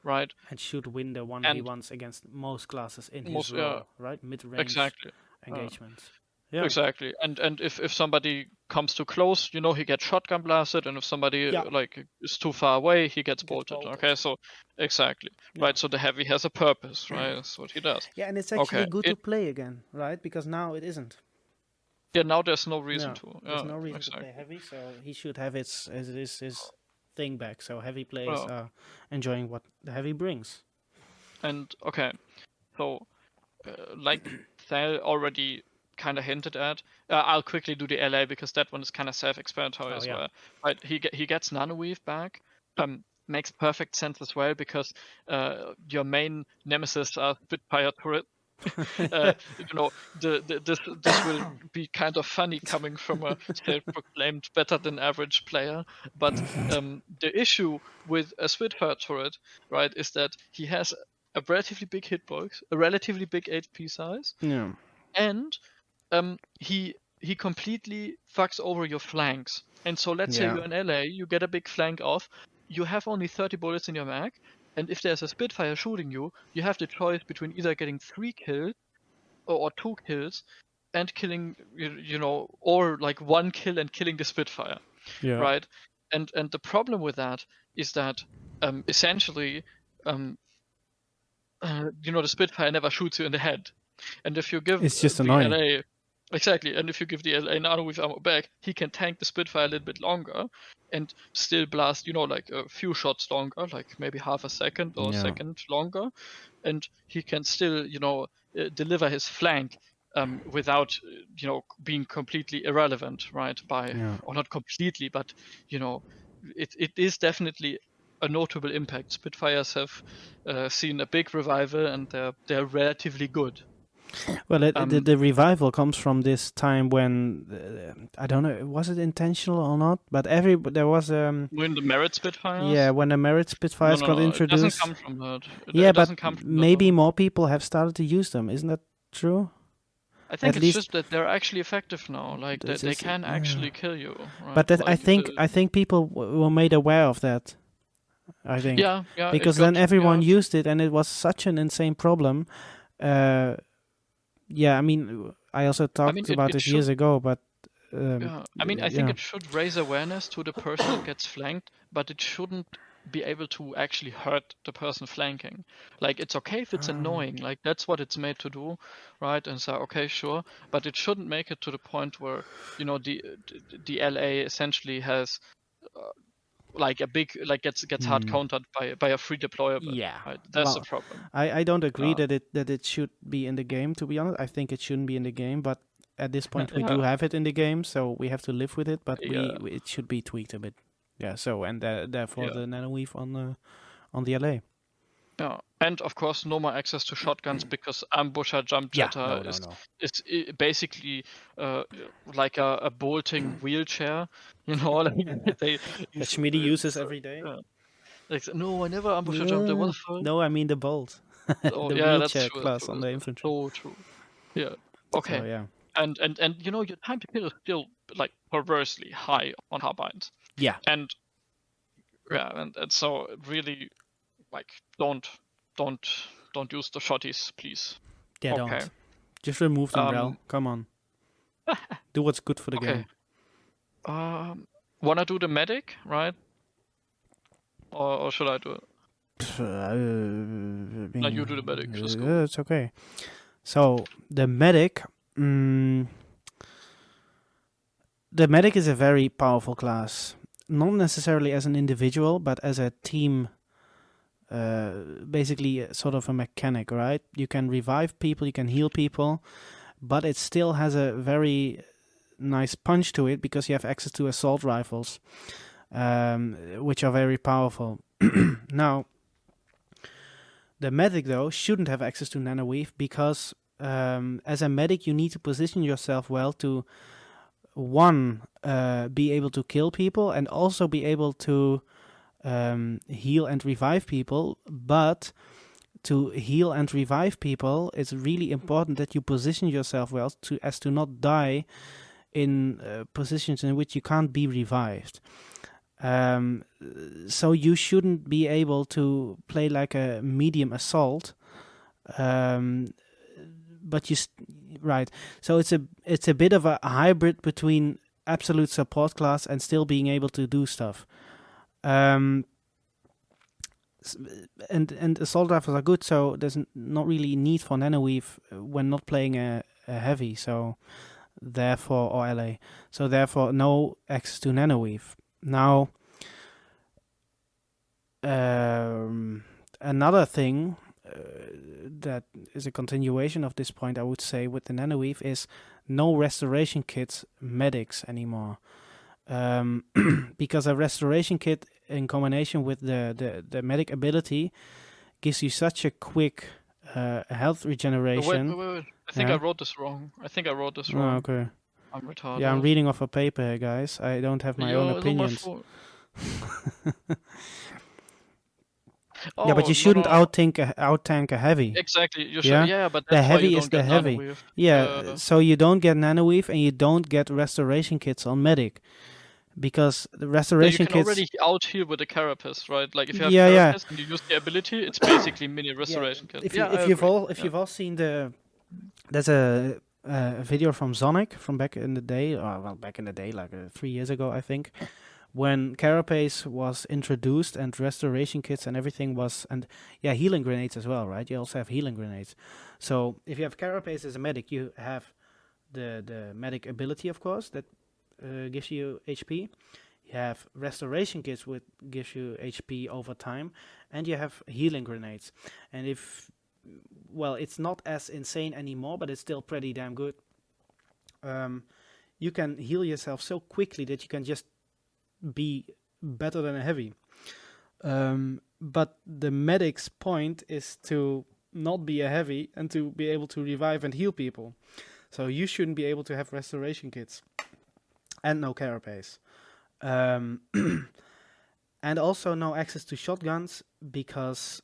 Right. And should win the 1v1s against most classes in his role, right? Mid-range exactly. engagements. Yeah. Exactly. And if somebody comes too close, he gets shotgun blasted, and if somebody is too far away, he gets bolted. Okay, so exactly. Yeah. Right, so the heavy has a purpose, right? That's what he does. Yeah, and it's actually good to play again, right? Because now it isn't. Yeah, now there's no reason to. There's no reason to play heavy, so he should have his thing back. So heavy players are enjoying what the heavy brings. And okay, so like Thal already kind of hinted at, I'll quickly do the LA because that one is kind of self-explanatory as well. Right, he gets Nanoweave back. Makes perfect sense as well because your main nemesis are Spitfire turret. This will be kind of funny coming from a self-proclaimed better than average player, but the issue with a Spitfire turret, right, is that he has a relatively big hitbox, a relatively big HP size, and he completely fucks over your flanks. And so let's say you're in LA, you get a big flank off, you have only 30 bullets in your mag, and if there's a Spitfire shooting you, you have the choice between either getting 3 kills or 2 kills and killing, or like 1 kill and killing the Spitfire, right? And the problem with that is that essentially, the Spitfire never shoots you in the head, and if you give it's just the annoying. LA, exactly, and if you give the LA Nanoweave ammo back, he can tank the Spitfire a little bit longer and still blast, like a few shots longer, like maybe half a second or a second longer, and he can still, deliver his flank without, being completely irrelevant, right? Or not completely, but it is definitely a notable impact. Spitfires have seen a big revival, and they're relatively good. Well, the revival comes from this time when I don't know, was it intentional or not? But there was when the Merit Spitfires. Yeah, when the Merit Spitfires got introduced. It doesn't come from that. But maybe more people have started to use them. Isn't that true? I think it's just that they're actually effective now. Like they can actually kill you. Right? But that, I think people were made aware of that. I think. Yeah. Because then everyone used it, and it was such an insane problem. I mean, I also talked about this years ago, but I think it should raise awareness to the person that gets flanked, but it shouldn't be able to actually hurt the person flanking. Like, it's okay if it's annoying, like that's what it's made to do, right? And so okay, sure, but it shouldn't make it to the point where the LA essentially has like a big gets hard countered by a free deployable. Yeah, right? That's the problem. I don't agree that it should be in the game. To be honest, I think it shouldn't be in the game. But at this point, we do have it in the game, so we have to live with it. But it should be tweaked a bit. Yeah. So therefore the Nanoweave on the LA. Yeah, and of course no more access to shotguns because ambusher jump jetter is basically like a bolting wheelchair, like that Schmidi uses every day. No, I never ambusher jumped. It was fun. No, I mean the bolt. The wheelchair class on the infantry. So true. Yeah. Okay. So, And your time to kill is still like perversely high on carbines. Yeah. And so really, like, don't use the shotties, please. Yeah, don't. Just remove them, Rel. Come on. Do what's good for the game. Wanna do the medic, right? Or should I do it? No, you do the medic. It's okay. So the medic. The medic is a very powerful class. Not necessarily as an individual, but as a team. Basically sort of a mechanic, right? You can revive people, you can heal people, but it still has a very nice punch to it because you have access to assault rifles, which are very powerful. Now, the medic though shouldn't have access to Nanoweave because as a medic you need to position yourself well to be able to kill people and also be able to heal and revive people. But to heal and revive people, it's really important that you position yourself well as to not die in positions in which you can't be revived. So you shouldn't be able to play like a medium assault, but right. So it's a bit of a hybrid between absolute support class and still being able to do stuff. And assault rifles are good, so there's not really need for Nanoweave when not playing a heavy. So therefore, or LA. So therefore, no access to Nanoweave. Now, another thing that is a continuation of this point, I would say, with the Nanoweave is no restoration kits medics anymore. Because a restoration kit in combination with the medic ability gives you such a quick health regeneration. Wait. I think I wrote this wrong. Oh, okay. I'm retarded. Yeah, I'm reading off a paper here, guys. I don't have my own opinions. Yeah, but you shouldn't outtank a heavy. Exactly. You should. Yeah, but that's the heavy why you is don't the get heavy. Nanoweave. Yeah, so you don't get Nanoweave and you don't get restoration kits on medic. Because the restoration kits... You can already out-heal with the Carapace, right? Like, if you have Carapace and you use the ability, it's basically mini restoration kit. If you've all seen there's a video from Sonic from back in the day, like 3 years ago, I think, when Carapace was introduced and restoration kits and everything was, and healing grenades as well, right? You also have healing grenades. So if you have Carapace as a medic, you have the medic ability, of course, that gives you HP. You have restoration kits, which gives you HP over time, and you have healing grenades. And it's not as insane anymore, but it's still pretty damn good. You can heal yourself so quickly that you can just be better than a heavy. But the medic's point is to not be a heavy and to be able to revive and heal people. So you shouldn't be able to have restoration kits and no carapace. And also no access to shotguns because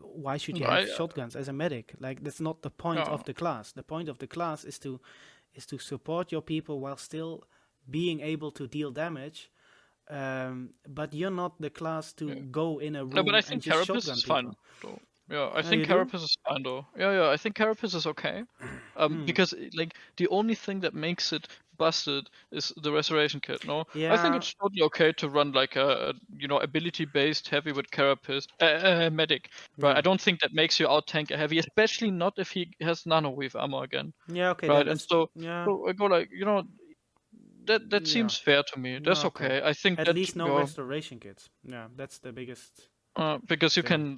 why should you have shotguns as a medic? Like, that's not the point of the class. The point of the class is to support your people while still being able to deal damage. But you're not the class to go in a room. No, but I think Carapace is fine. Yeah, I think Carapace is fine though. Yeah, I think Carapace is okay. Because like the only thing that makes it busted is the restoration kit. No, I think it's totally okay to run like a ability based heavy with Carapace medic. Right, I don't think that makes you out tank a heavy, especially not if he has Nanoweave armor again. Yeah, okay. Right, and so I go like that seems fair to me. That's okay. I think at least no restoration kits. Yeah, that's the biggest. Because you can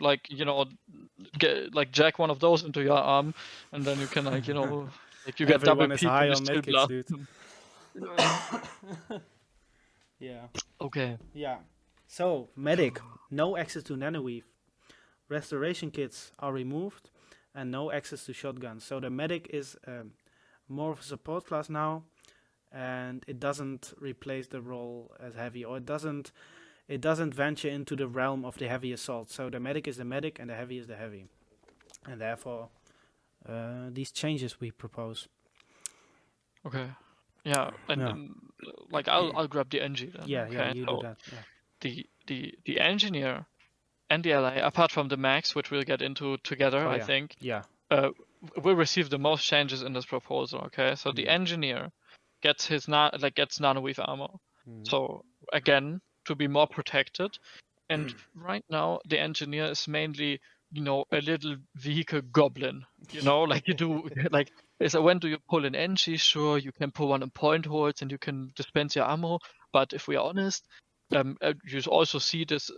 get jack one of those into your arm, and then you can you get double peak and you still blast. Yeah. Okay. Yeah. So medic, no access to Nanoweave. Restoration kits are removed, and no access to shotguns. So the medic is more of a support class now, and it doesn't replace the role as heavy, or it doesn't venture into the realm of the heavy assault. So the medic is the medic and the heavy is the heavy. And therefore, these changes we propose. Okay. Yeah, and I'll grab the NG then. Yeah, you do that. Yeah. The engineer and the ally, apart from the max, which we'll get into together, I think. Yeah. Will receive the most changes in this proposal. Okay, so the engineer gets gets Nanoweave armor. So again, to be more protected, and right now the engineer is mainly a little vehicle goblin. Like you do so when do you pull an NG? Sure, you can pull one in point holds and you can dispense your ammo, but if we are honest, you also see this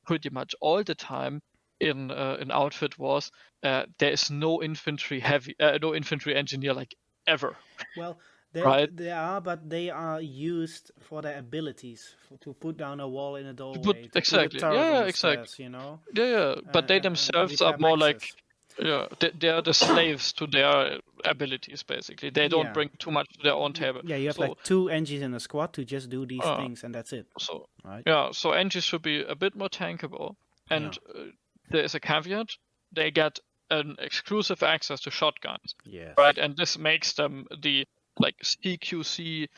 pretty much all the time in outfit wars. There is no infantry engineer ever. Well, right? They are, but they are used for their abilities, to put down a wall in a To put doorway, to put a exactly, turret yeah, on the exactly, stairs, you know, yeah. But they and themselves with are their more like, maxes. yeah, they are the slaves to their abilities. Basically, they don't Yeah, bring too much to their own table. yeah. You have So, like 2 engines in a squad to just do these uh, things, and that's it, so right? yeah, so engines should be a bit more tankable, Yeah. and there is a caveat: they get an exclusive access to shotguns, Yes. right? And this makes them the like CQC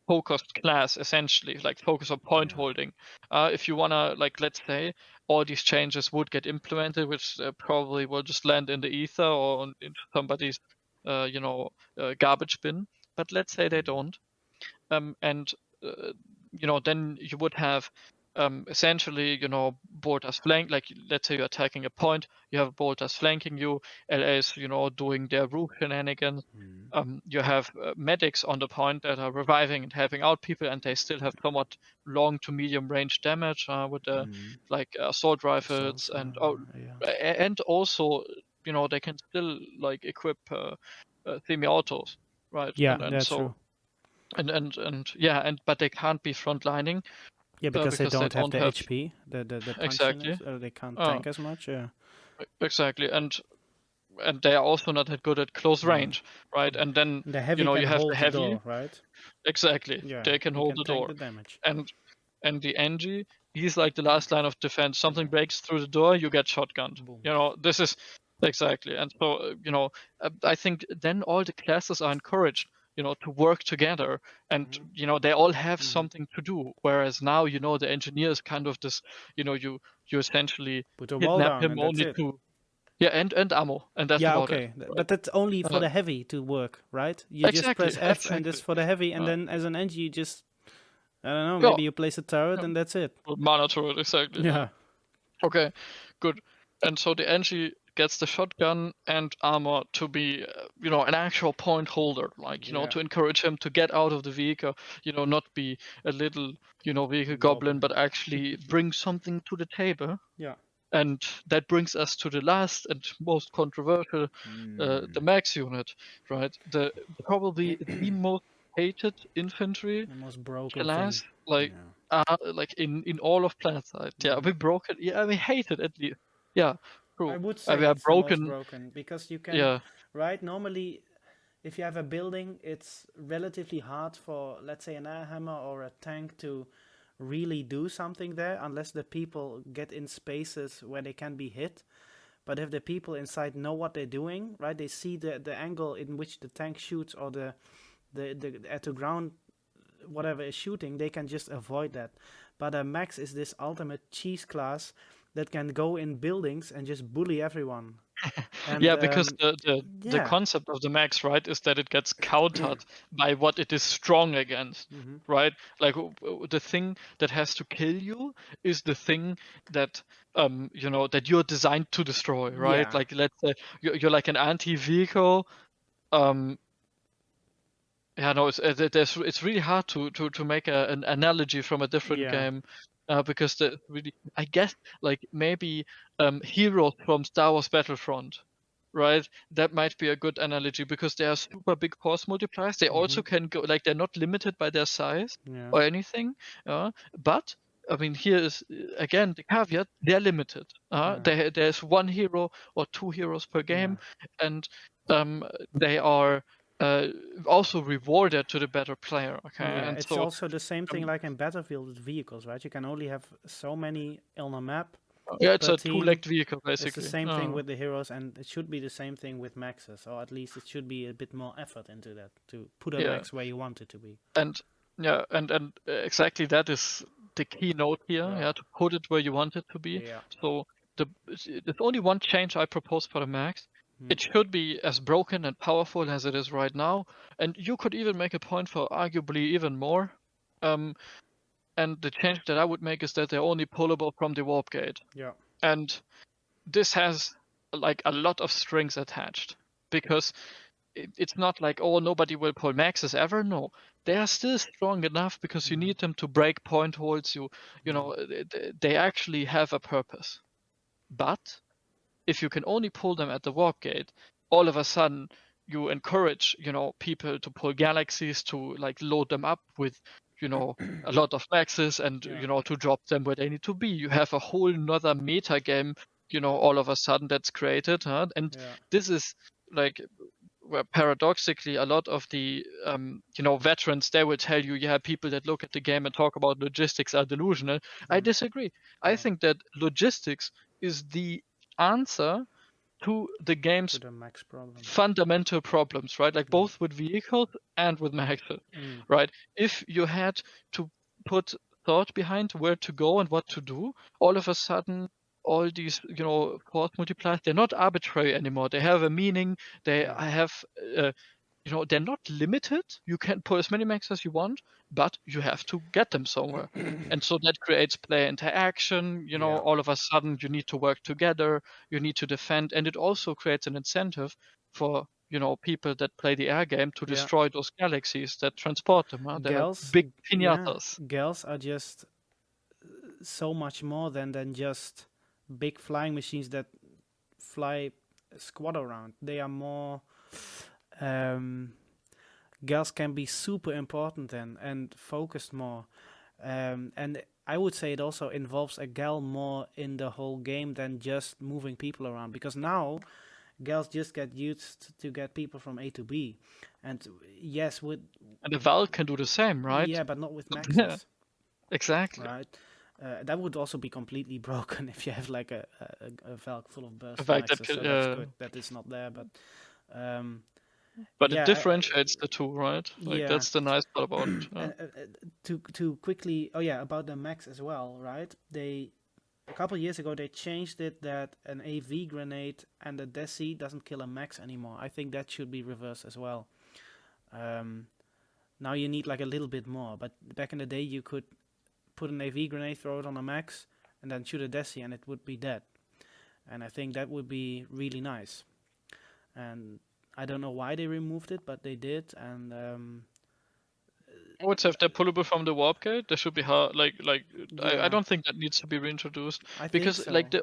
focused class, essentially, like focus on point Yeah. holding. If you wanna, like, let's say all these changes would get implemented, which probably will just land in the ether or into somebody's garbage bin, but let's say they don't. And then you would have essentially, bolters flank. Like, let's say you're attacking a point, you have bolters flanking you, LAs, doing their roof shenanigans. You have medics on the point that are reviving and helping out people, and they still have somewhat long to medium range damage with like assault rifles, So, and yeah. and also, they can still like equip semi-autos, right? Yeah, And that's so true. but they can't be frontlining Yeah, because they because they don't have don't the have HP, the punch exactly. units, or they can't uh, tank as much. Yeah. exactly, and they are also not that good at close No. range, right? And then The heavy can you have the hold the heavy. door, right? Exactly, Yeah, they can he hold can the tank door, the damage. and the NG, he's like the last line of defense. Something breaks through the door, you get shotgunned. Boom. This is exactly. And so I think then all the classes are encouraged, to work together, and they all have something to do. Whereas now, the engineer is kind of this, you essentially Put a wall kidnap down, him and that's only it. to, yeah, and ammo, and that's Yeah, about it, okay. right? But that's only for Uh, the heavy to work, right? You just exactly, press F, and that's exactly. for the heavy, and Uh, then as an engine, you just, I don't know, yeah, maybe you place a turret, yeah, and that's it. monitor it exactly. Yeah. Okay, good. And so the NG gets the shotgun and armor to be, an actual point holder, like, Yeah. to encourage him to get out of the vehicle, not be a little, vehicle goblin, but actually bring something to the table. Yeah. And that brings us to the last and most controversial, the max unit, right? Probably the most hated infantry The most broken thing. class, like Yeah. in all of Planetside. Yeah, we broke it. Yeah, we hate it at least. Yeah, I true. would We say are it's the most broken. broken because you can, Yeah, right? Normally, if you have a building, it's relatively hard for, let's say, an air hammer or a tank to really do something there unless the people get in spaces where they can be hit. But if the people inside know what they're doing, right, they see the angle in which the tank shoots, or the at the ground, whatever is shooting, they can just avoid that. But a max is this ultimate cheese class that can go in buildings and just bully everyone. And yeah, because the yeah, concept of the max, right, is that it gets countered by what it is strong against, right? Like the thing that has to kill you is the thing that that you're designed to destroy, right? yeah, Like, let's say you're like an anti-vehicle. Yeah, no, it's really hard to make an analogy from a different yeah, game, because I guess, like, maybe heroes from Star Wars Battlefront, right? That might be a good analogy because they are super big force multipliers. They also can go, like, they're not limited by their size yeah, or anything, but I mean, here is again the caveat: they're limited. There's one hero or two heroes per yeah. game, and they are uh, also rewarded to the better player. Okay, Yeah, and it's so also the same thing um, like in Battlefield with vehicles, right? You can only have so many on a map yeah, it's per a team. two-legged vehicle It's the basically. same thing with the heroes, and it should be the same thing with maxes, or at least it should be a bit more effort into that to put a Yeah, max where you want it to be. and yeah, and exactly that is the key note here. Yeah, Yeah, to put it where you want it to be. yeah, So there's only one change I propose for the max. mm. It should be as broken and powerful as it is right now, and you could even make a point for arguably even more. Um, and the change that I would make is that they're only pullable from the warp gate. Yeah, And this has like a lot of strings attached, because it's not like, oh, nobody will pull maxes ever. No, they are still strong enough because you need them to break point holds. They actually have a purpose. But if you can only pull them at the warp gate, all of a sudden you encourage, people to pull galaxies, to like load them up with, a lot of maxes, and to drop them where they need to be. You have a whole nother meta game, all of a sudden that's created, huh? And this is like where paradoxically a lot of the veterans, they will tell you, people that look at the game and talk about logistics are delusional. I disagree. I think that logistics is the answer to the game's the max problem. fundamental problems, right? Like both with vehicles and with maxes, right? If you had to put thought behind where to go and what to do, all of a sudden all these force multipliers, they're not arbitrary anymore. They have a meaning. They have they're not limited. You can pull as many max as you want, but you have to get them somewhere. And so that creates player interaction. All of a sudden you need to work together, you need to defend, and it also creates an incentive for people that play the air game to destroy those galaxies that transport them. Huh? They're like big pinatas. Gals are just so much more than just big flying machines that fly squad around. They are more gals can be super important and focused more, and I would say it also involves a gal more in the whole game than just moving people around, because now gals just get used to get people from A to B, and and the Val can do the same, right? Yeah, but not with maxes. Exactly. Right. That would also be completely broken if you have like a Valk full of burst maxes. So that's good that it's not there, but it differentiates the two, right? Like that's the nice part about it. To quickly, about the max as well, right? A couple of years ago they changed it that an AV grenade and a Desi doesn't kill a max anymore. I think that should be reversed as well. Now you need like a little bit more, but back in the day you could put an AV grenade, throw it on a max, and then shoot a Desi and it would be dead. And I think that would be really nice. And I don't know why they removed it, but they did. And I would say if they're pullable from the warp gate, they should be hard. I don't think that needs to be reintroduced. I because think so. like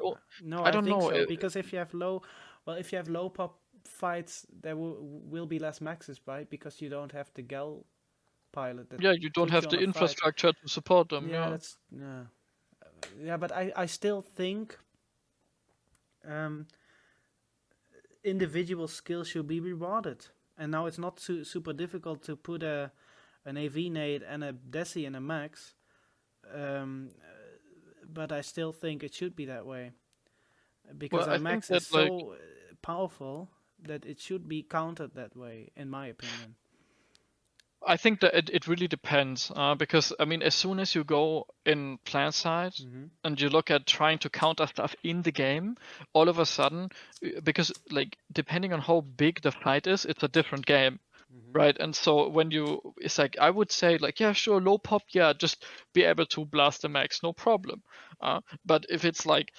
I don't know. So, because if you have low pop fights, there will be less maxes, right? Because you don't have the gal pilot. You don't have the infrastructure to support them. But I still think individual skills should be rewarded. And now it's not super difficult to put an AV nade and a Desi in a max. But I still think it should be that way. Because a max is so powerful that it should be counted that way, in my opinion. I think that it really depends, because I mean, as soon as you go in Planetside and you look at trying to counter stuff in the game, all of a sudden, because like depending on how big the fight is, it's a different game, right? And so it's like I would say like, yeah, sure, low pop, just be able to blast the max, no problem. But if it's like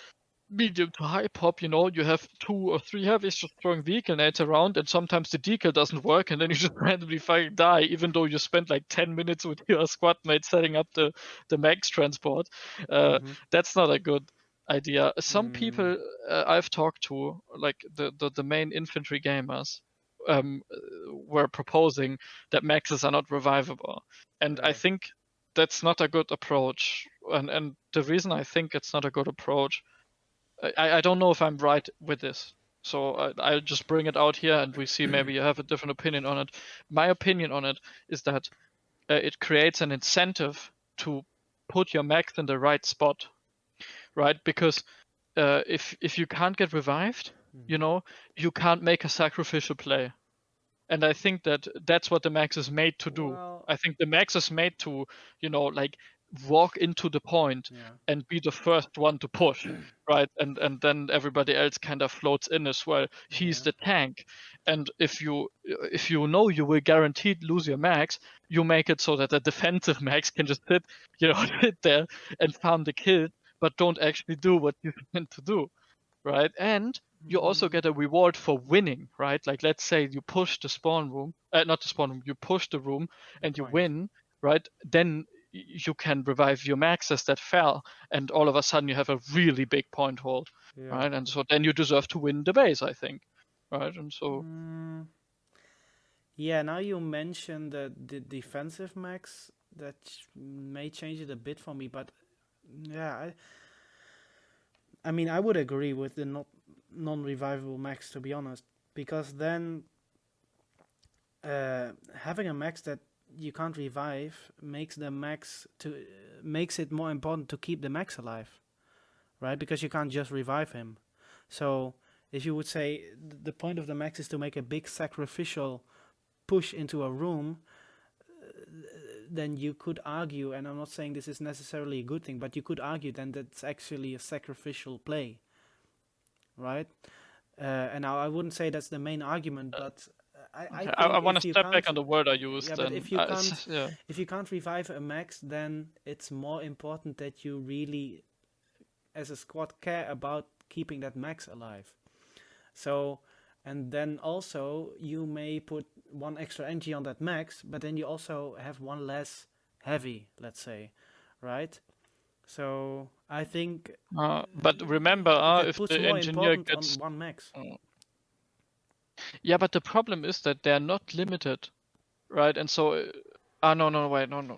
medium to high pop, you have 2 or 3 heavies just throwing vehicle nades around, and sometimes the decal doesn't work, and then you just randomly fucking die, even though you spent like 10 minutes with your squad mate setting up the max transport. That's not a good idea. Some people I've talked to, like the main infantry gamers, were proposing that maxes are not revivable, and I think that's not a good approach. And the reason I think it's not a good approach, I don't know if I'm right with this, so I'll just bring it out here and we see maybe you have a different opinion on it. My opinion on it is that it creates an incentive to put your max in the right spot, right? Because if you can't get revived, you can't make a sacrificial play. And I think that's what the max is made to do. I think the max is made to, like walk into the point and be the first one to push, right? And then everybody else kind of floats in as well. He's the tank. And if you know you will guaranteed lose your max, you make it so that the defensive max can just sit there and farm the kill, but don't actually do what you're meant to do, right? And you also get a reward for winning, right? Like let's say you push the spawn room, not the spawn room, you push the room and you win, right? Then you can revive your maxes that fell, and all of a sudden you have a really big point hold, right? And so then you deserve to win the base, I think, right? And so Yeah, now you mentioned the defensive max, that may change it a bit for me, but yeah, I mean, I would agree with the non-revivable max, to be honest, because then having a max that you can't revive makes makes it more important to keep the max alive, right? Because you can't just revive him. So if you would say the point of the max is to make a big sacrificial push into a room, then you could argue, and I'm not saying this is necessarily a good thing, but you could argue then that's actually a sacrificial play, right? And now I wouldn't say that's the main argument, but I Okay, I think want to if you step back can't, on the word I used. yeah, but Then yeah. if you can't revive a max, then it's more important that you really, as a squad, care about keeping that max alive. So, and then also you may put one extra NG on that max, but then you also have one less heavy, let's say, right? So I think But remember, that if puts the more engineer important gets on one max. yeah, but the problem is that they're not limited, right? And so, no, wait, no,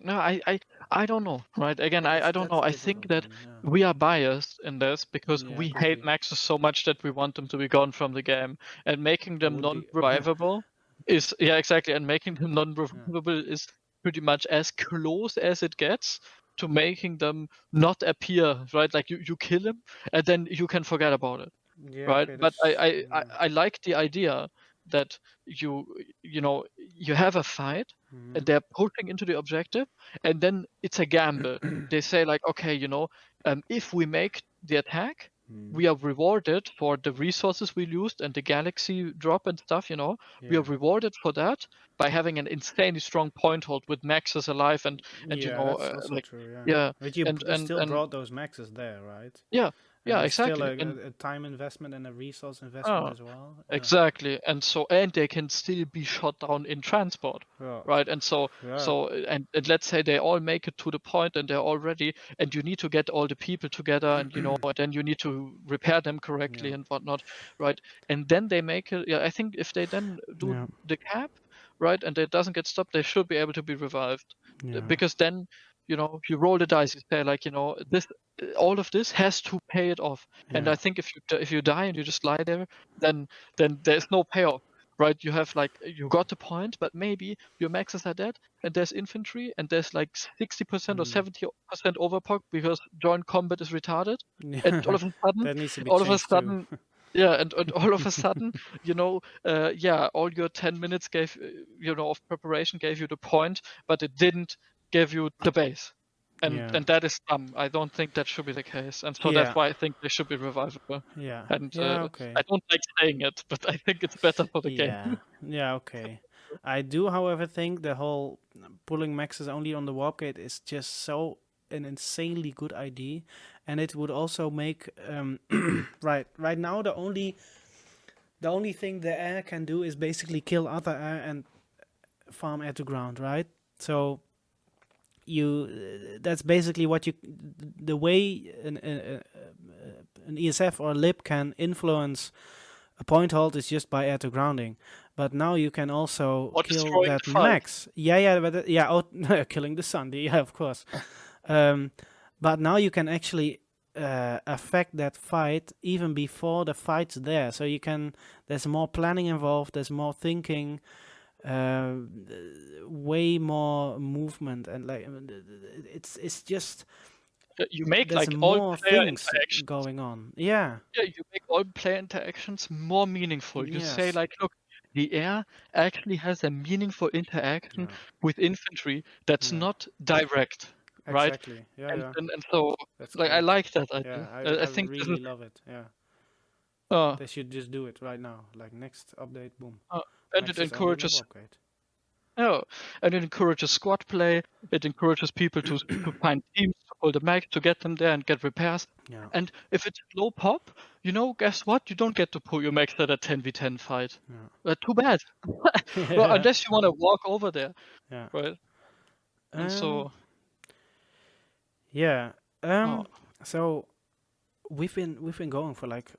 I don't know, right? Again, I don't That's know. I think difficult that then. Yeah, we are biased in this because yeah, we could hate be. maxes so much that we want them to be gone from the game, and making I them would be. non-revivable is yeah, exactly, and making them Yeah, non-revivable is pretty much as close as it gets to making them not appear, right? Like you kill him and then you can forget about it, yeah. right? Okay, But that's. I like the idea that you know you have a fight and Mm, they're pushing into the objective, and then it's a gamble. They say like, okay, if we make the attack, mm, we are rewarded for the resources we used and the galaxy drop and stuff. We are yeah, rewarded for that by having an insanely strong point hold with maxes alive and yeah. That's also like true. Yeah, yeah but you still and brought those maxes there, right? yeah And yeah it's still exactly and a time investment and a resource investment uh, as well. Yeah, exactly, and they can still be shot down in transport, yeah, right? And yeah, and let's say they all make it to the point and they're all ready, and you need to get all the people together, and and then you need to repair them correctly yeah, and whatnot, right? And then they make it. Yeah, I think if they then do yeah, the cap, right, and it doesn't get stopped, they should be able to be revived, yeah, because then you roll the dice. You say like this, all of this has to pay it off. And yeah, I think if you die and you just lie there, then there's no payoff, right? You have like you got the point, but maybe your maxes are dead, and there's infantry, and there's like 60% or mm. 70% overpock because joint combat is retarded, and Yeah. That needs to be all of a changed too. sudden, yeah, and all of a sudden, yeah, all your 10 minutes gave, of preparation gave you the point, but it didn't give you the base. Yeah, And that is dumb. I don't think that should be the case, and so that's yeah, why I think they should be revivable. yeah, And yeah. I Okay. don't like saying it, but I think it's better for the game. Yeah, yeah. Okay. I do, however, think the whole pulling maxes only on the warp gate is just so an insanely good idea, and it would also make right now the only thing the air can do is basically kill other air and farm air to ground, right? So that's basically what you the way an ESF or a lib can influence a point hold is just by air to grounding. But now you can also Or kill destroying that the fight. max. Yeah, but yeah, killing the sun. Yeah, of course. But now you can actually affect that fight even before the fight's there. So you can. There's more planning involved. There's more thinking. Uh, way more movement and like it's just You make there's like all more player things interactions. going on. Yeah. Yeah, you make all player interactions more meaningful. You say Yes. like, look, the air actually has a meaningful interaction Yeah. with infantry that's Yeah. not direct, right? Exactly. Yeah. Yeah. And so That's like I great. like that Yeah. idea. I I think this really is love it. Yeah. uh, They should just do it right now. Like next update, boom. uh and it Max is only on the encourages warp gate. oh, and it encourages squad play. It encourages people to find teams to pull the mag to get them there and get repairs. Yeah. And if it's low pop, guess what? You don't get to pull your max at a 10v10 fight. Too bad. Well, Yeah. unless you want to walk over there, Yeah. right? And Um. so, Yeah. oh, So we've been going for like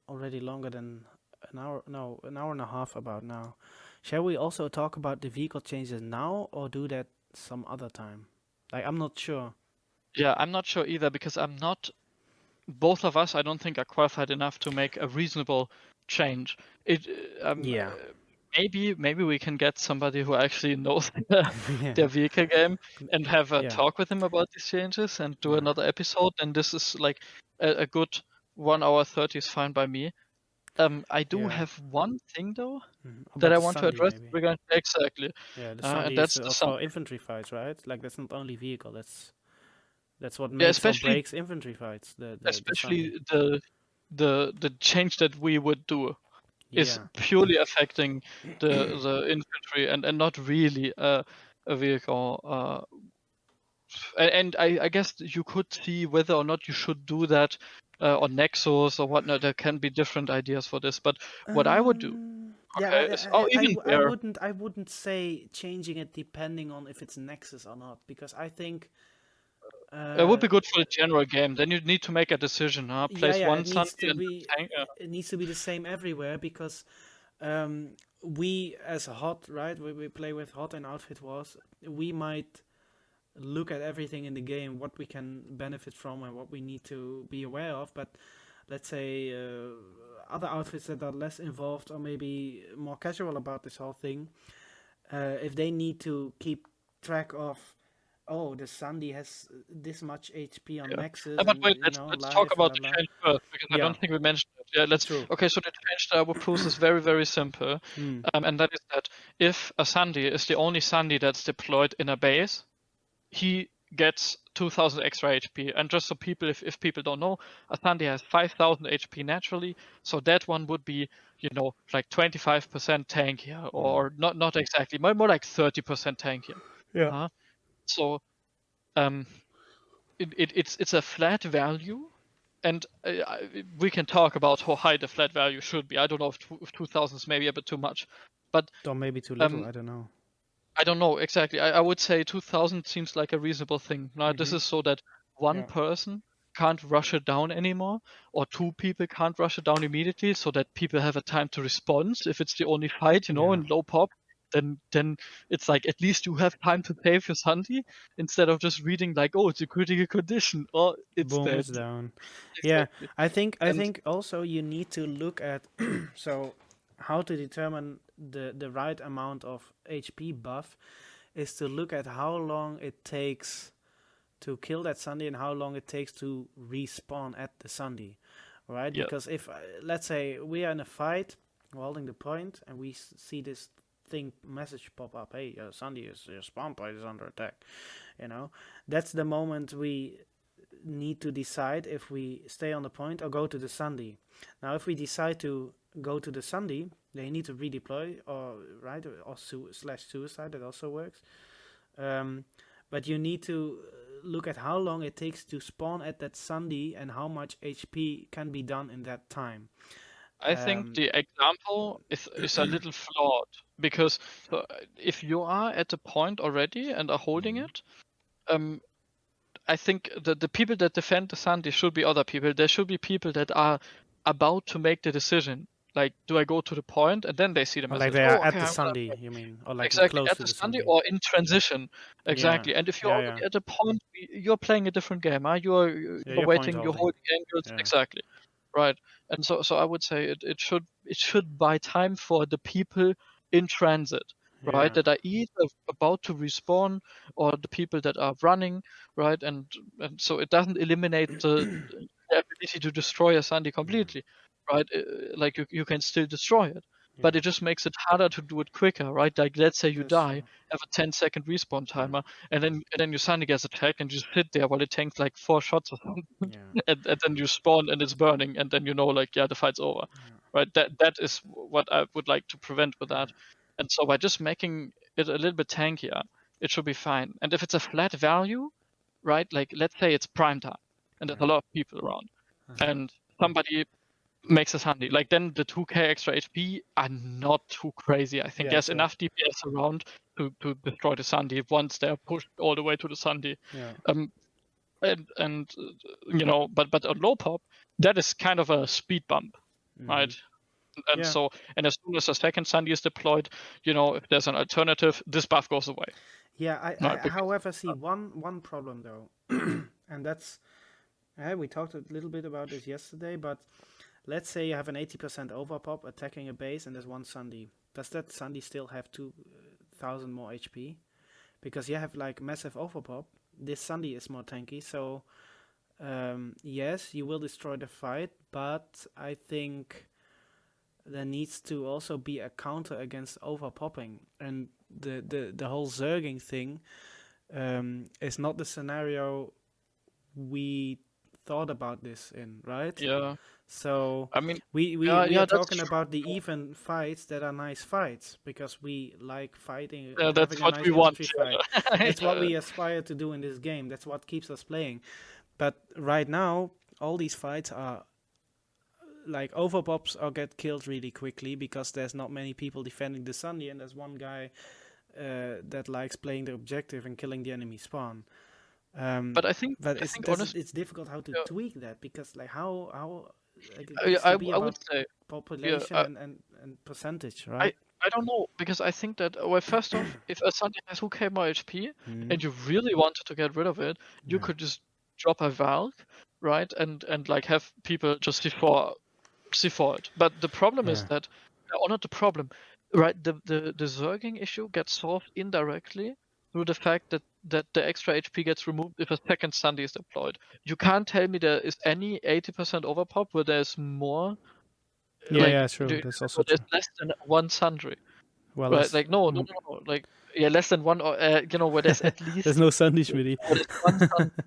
already longer than an hour. No, an hour and a half about now. Shall we also talk about the vehicle changes now, or do that some other time? Like, I'm not sure. Yeah, I'm not sure either because I'm not. Both of us, I don't think, are qualified enough to make a reasonable change. It Yeah. maybe we can get somebody who actually knows Yeah. their vehicle game and have a Yeah. talk with him about these changes and do Yeah. another episode. And this is like a good 1 hour 30 is fine by me. I do Yeah. have one thing though that About I the want to Sunday, address maybe. regarding exactly, Yeah, the and Sunday is that's the sun. for infantry fights, right? Like, that's not only vehicle. That's what Yeah, makes or breaks infantry fights. The Sunday. especially the change that we would do is Yeah. purely affecting the infantry and not really a vehicle. And I guess you could see whether or not you should do that on Nexus or whatnot. There can be different ideas for this, but what I would do, Yeah, okay, is even there. I wouldn't say changing it depending on if it's Nexus or not, because I think It would uh, be good for the general game. Then you need to make a decision. Place yeah, one Sunday and tank. it needs to be the same everywhere, because we as a hot, right, we play with hot and outfit wars, we might look at everything in the game, what we can benefit from and what we need to be aware of, but let's say other outfits that are less involved or maybe more casual about this whole thing, if they need to keep track of, oh, the Sandy has this much HP on Yeah. Nexus, But and wait, you know, let's live, talk about blah the blah. change first because I Yeah, don't think we mentioned it. Yeah, let's. true. Okay, so the change that I would propose is very, very simple, and that is that if a Sandy is the only Sandy that's deployed in a base, he gets 2,000 extra HP. And just so people, if people don't know, a Sandy has 5,000 HP naturally, so that one would be, like 25% tankier, or not exactly, more like 30% tankier. Yeah. So um, it's a flat value, and we can talk about how high the flat value should be. I don't know if 2,000 is maybe a bit too much, but Or maybe too little, um, I don't know. I don't know exactly. I would say 2,000 seems like a reasonable thing. Now, this is so that one Yeah. person can't rush it down anymore, or two people can't rush it down immediately, so that people have a time to respond. If it's the only fight, Yeah. in low pop, then it's like at least you have time to save your Sandy instead of just reading like, oh, it's a critical condition or it's Boom, dead. it's down. Yeah, Exactly. I think And also you need to look at so how to determine the right amount of HP buff is to look at how long it takes to kill that Sunday and how long it takes to respawn at the Sunday, right? yeah, Because if let's say we are in a fight, we're holding the point, and we see this thing message pop up, hey, Sunday is your spawn point is under attack, that's the moment we need to decide if we stay on the point or go to the Sunday. Now, if we decide to go to the Sunday, they need to redeploy, or right, or slash suicide. That also works. But you need to look at how long it takes to spawn at that Sunday and how much HP can be done in that time. I think the example is a little flawed because if you are at the point already and are holding it, I think the people that defend the Sunday should be other people. There should be people that are about to make the decision. Like, do I go to the point? And then they see the Or message. like they are at the I'm gonna Sunday, you mean, or like exactly close at to the the Sunday Sunday. or in transition. Yeah, Exactly. And if you're yeah, already at the point, you're playing a different game. You're you're point waiting, you're holding. holding angles. Yeah. Exactly. Right. And so I would say it should buy time for the people in transit, right? Yeah. That are either about to respawn or the people that are running, right? And so it doesn't eliminate the ability to destroy a Sunday completely, right? Like you can still destroy it, but Yeah. it just makes it harder to do it quicker, right? Like let's say you That's die, true. have a 10-second respawn timer, and then your Sunday gets attacked, and you just sit there while it tanks like 4 shots or something, Yeah. and then you spawn and it's burning, and then like yeah, the fight's over, right? That is what I would like to prevent with that, and so by just making it a little bit tankier, it should be fine. And if it's a flat value, right? Like let's say it's prime time, and there's a lot of people around, and somebody makes us handy. Like then the 2k extra HP are not too crazy. I think Yeah, there's sure. enough DPS around to destroy the Sunday once they're pushed all the way to the Sunday. Yeah. But on low pop, that is kind of a speed bump, right? And so, and as soon as a second Sunday is deployed, if there's an alternative, this buff goes away. Yeah, Right, I because- however see one problem though, and that's we talked a little bit about this yesterday. But let's say you have an 80% overpop attacking a base, and there's one Sunday. Does that Sunday still have 2,000 more HP? Because you have like massive overpop. This Sunday is more tanky, so yes, you will destroy the fight. But I think there needs to also be a counter against overpopping, and the whole zerging thing is not the scenario we thought about this in, right? Yeah. So I mean, we yeah, are that's talking true. about the even fights that are nice fights because we like fighting, Yeah, that's having a what nice we want. infantry fight. That's what we aspire to do in this game. That's what keeps us playing. But right now, all these fights are like overpops or get killed really quickly because there's not many people defending the Sunday, and there's one guy that likes playing the objective and killing the enemy spawn. But I think honestly, it's difficult how to yeah, tweak that because like how like, it needs to I be would about say, population yeah, and percentage, I right? I don't know, because I think that, well, first off, if a Sunday has 2k more HP Mhm. and you really wanted to get rid of it, you Yeah. could just drop a Valk, right, and like have people just C4 it. But the problem is Yeah. that, or not the problem, right? The zerging issue gets solved indirectly through the fact that the extra HP gets removed if a second Sunday is deployed. You can't tell me there is any 80% overpop where there's more, Yeah, like, yeah, true. That's also where there's true. less than one Sunday, Well, right? let's. Like, no, like, yeah, less than one, or where there's at There's least, no Sunday, Schmitty. where there's one Sunday,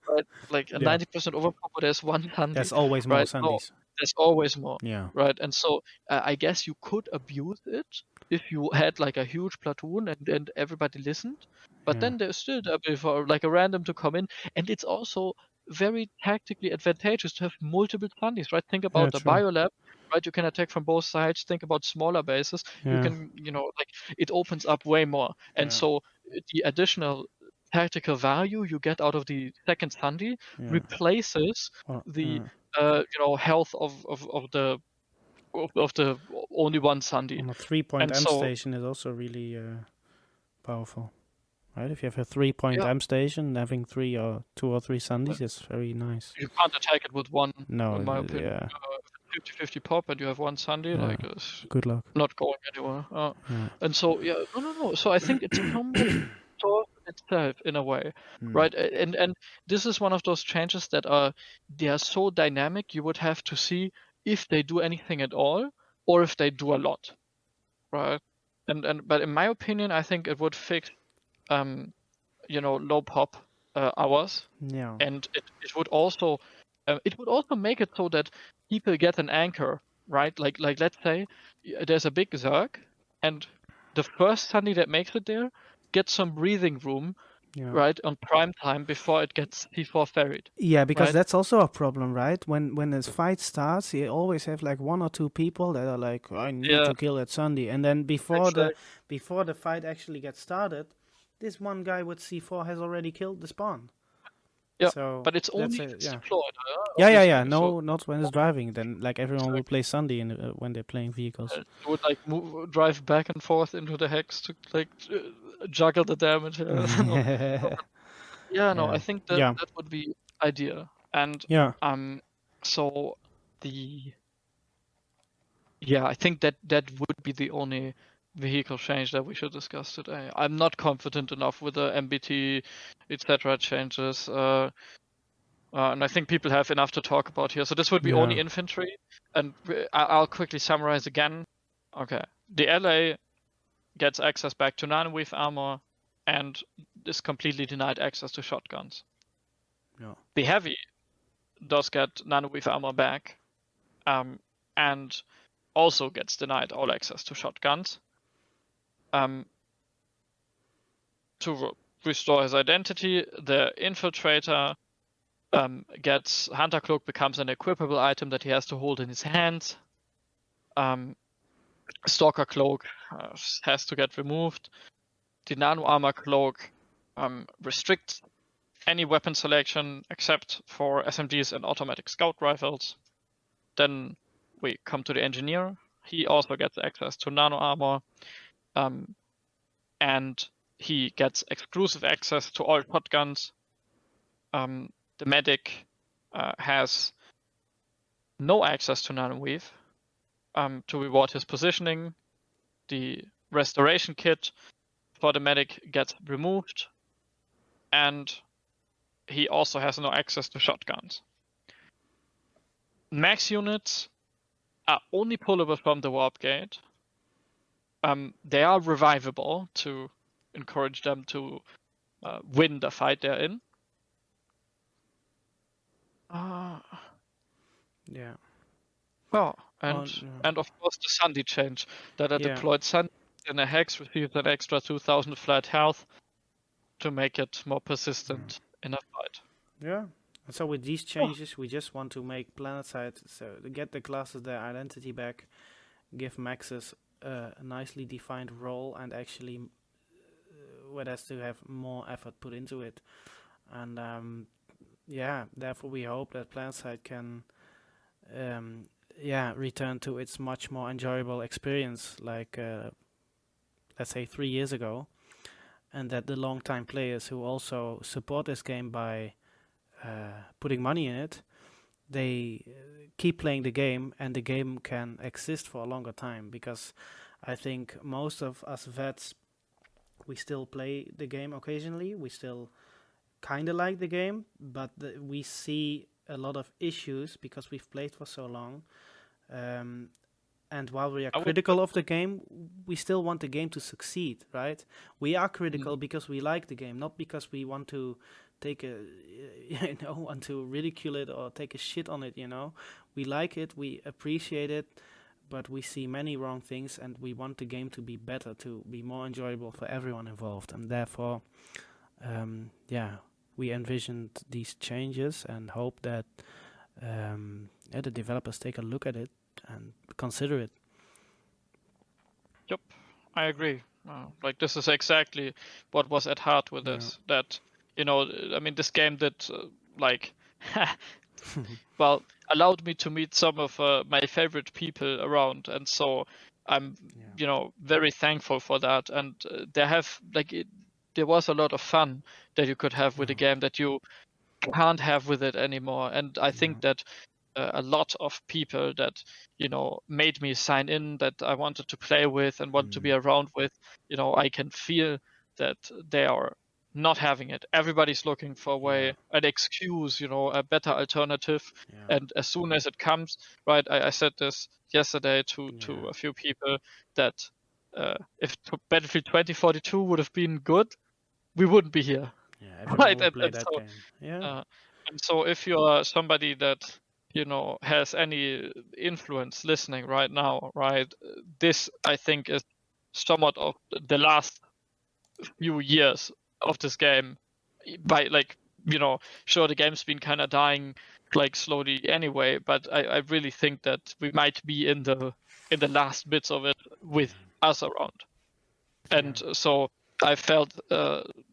right? Like a Yeah. 90% overpop, where there's one Sunday, There's always more right? No, Sundays. there's always more, Yeah. right? And so I guess you could abuse it if you had like a huge platoon and everybody listened, but Yeah. then there's still the ability for like a random to come in, and it's also very tactically advantageous to have multiple Sundays, right? Think Yeah, about the true. biolab, right? You can attack from both sides. Think about smaller bases. You Yeah. can, like, it opens up way more, and Yeah. so the additional tactical value you get out of the second Sunday Yeah. replaces Well, the health of the only one Sunday. on a 3-point And M so, station is also really powerful, right? If you have a 3-point yeah, M station, having 2 or 3 Sundays is very nice. you can't attack it with one, No, in my opinion. yeah, 50-50 pop and you have one Sunday, Yeah. like, it's good luck. not going anywhere. Yeah. And so, yeah, no. So I think it's somewhat solved itself in a way, Mm. right? And this is one of those changes that they are so dynamic. You would have to see if they do anything at all or if they do a lot, right? But in my opinion, I think it would fix low pop hours, Yeah. and it would also make it so that people get an anchor, right? Like let's say there's a big Zerg, and the first Sunday that makes it there gets some breathing room, Yeah. right, on prime time before it gets C4 ferried. Yeah, because right? that's also a problem, right? When this fight starts, you always have like 1 or 2 people that are like, I need Yeah. to kill that Sunday, and then before Exactly. the fight actually gets started, this one guy with C4 has already killed the spawn. Yeah, So but it's only that's if it's yeah. deployed. Yeah. obviously. No, So not when it's driving. Then like everyone will Exactly. play Sunday when they're playing vehicles. You would like drive back and forth into the hex to like juggle the damage. Yeah, no, Yeah. I think that Yeah. that would be ideal. And Yeah. so I think that would be the only vehicle change that we should discuss today. I'm not confident enough with the MBT, etc. changes, and I think people have enough to talk about here. So this would be only Yeah. infantry, and I'll quickly summarize again. Okay, the LA gets access back to Nanoweave armor, and is completely denied access to shotguns. Yeah. The heavy does get Nanoweave armor back, and also gets denied all access to shotguns. To restore his identity, the infiltrator gets Hunter Cloak, becomes an equipable item that he has to hold in his hands. Stalker Cloak has to get removed. The Nano Armor Cloak restricts any weapon selection except for SMGs and automatic scout rifles. Then we come to the Engineer. he also gets access to nano armor, and he gets exclusive access to all shotguns. The medic has no access to Nanoweave to reward his positioning. The restoration kit for the medic gets removed, and he also has no access to shotguns. Max units are only pullable from the warp gate. They are revivable to encourage them to win the fight they're in. Yeah. Well, and of course the Sunday change that are Yeah. deployed Sunday in a hex receives an extra 2000 flat health to make it more persistent in a fight. Yeah. And so with these changes, we just want to make Planetside, so to get the classes their identity back, give maxes a nicely defined role, and actually what has to have more effort put into it. And therefore we hope that Planetside can return to its much more enjoyable experience, like let's say 3 years ago, and that the long-time players who also support this game by putting money in it, they keep playing the game, and the game can exist for a longer time. Because I think most of us vets, we still play the game occasionally, we still kind of like the game, but we see a lot of issues because we've played for so long. And while we are critical of the game, we still want the game to succeed, right? We are critical because we like the game, not because we want to take want to ridicule it or take a shit on it, We like it, we appreciate it, but we see many wrong things, and we want the game to be better, to be more enjoyable for everyone involved. And therefore, we envisioned these changes and hope that the developers take a look at it and consider it. Yep, I agree. This is exactly what was at heart with this. That, this game did allowed me to meet some of my favorite people around, and so I'm very thankful for that. And there was a lot of fun that you could have with a game that you can't have with it anymore. And I think that a lot of people that made me sign in, that I wanted to play with and want to be around with, I can feel that they are not having it. Everybody's looking for an excuse, a better alternative. And as soon as it comes, right, I said this yesterday to a few people that if Battlefield 2042 would have been good, we wouldn't be here. Everyone would play that game. And so if you are somebody that has any influence listening right now, right, this I think is somewhat of the last few years of this game. By sure, the game's been kind of dying slowly anyway, but I really think that we might be in the last bits of it with us around. And so I felt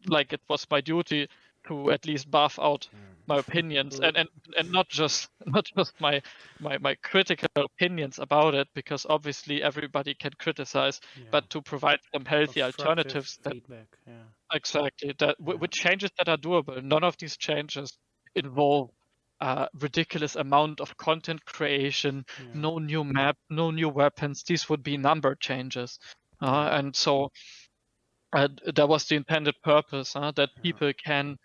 like it was my duty to at least buff out my opinions and not just my critical opinions about it, because obviously everybody can criticize, but to provide some healthy alternatives feedback. Exactly, that with changes that are doable. None of these changes involve ridiculous amount of content creation, no new map, no new weapons. These would be number changes, and so that was the intended purpose, that people can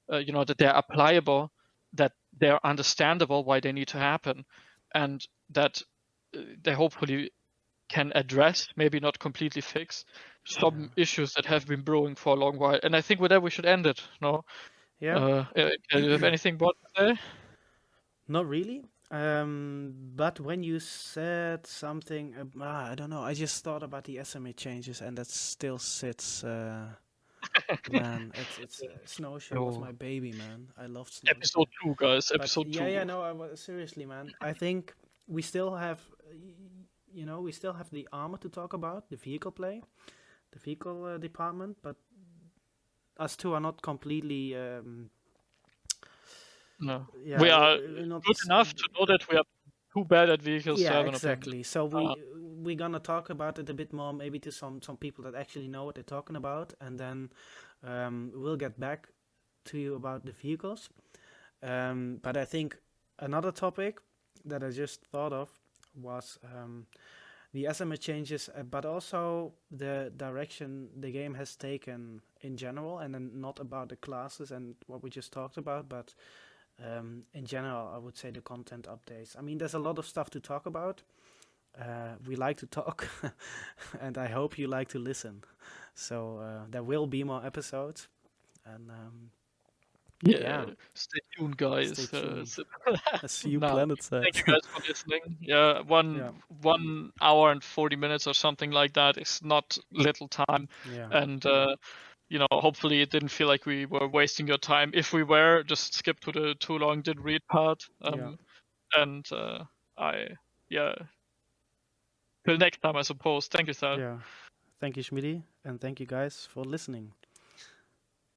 that they're applicable, that they're understandable why they need to happen, and that they hopefully can address, maybe not completely fix, some issues that have been brewing for a long while. And I think with that we should end it. No? Do you have anything more to say? Not really. But when you said something, I don't know. I just thought about the SMA changes, and that still sits. Man, it's Snowshoe was my baby, man. I loved Snowshoe. Episode 2, guys. Episode 2. Yeah. No, seriously, man. I think we still have, we still have the armor to talk about, the vehicle play, the vehicle department, but us two are not completely. No, we are not good enough to know that we are too bad at vehicles. Yeah, exactly. So we're gonna talk about it a bit more, maybe to some people that actually know what they're talking about, and then we'll get back to you about the vehicles. But I think another topic that I just thought of was the estimate changes, but also the direction the game has taken in general, and then not about the classes and what we just talked about, but in general, I would say the content updates. I mean, there's a lot of stuff to talk about. We like to talk, and I hope you like to listen. So there will be more episodes, and Yeah, stay tuned, guys. stay tuned. So- See you, now, Planetside. thank you guys for listening. Yeah, Yeah. 1 hour and 40 minutes or something like that is not little time, Yeah. and hopefully it didn't feel like we were wasting your time. If we were, just skip to the too long did read part. Yeah. And till next time, I suppose. Thank you, sir. Yeah. Thank you, Schmidty, and thank you guys for listening.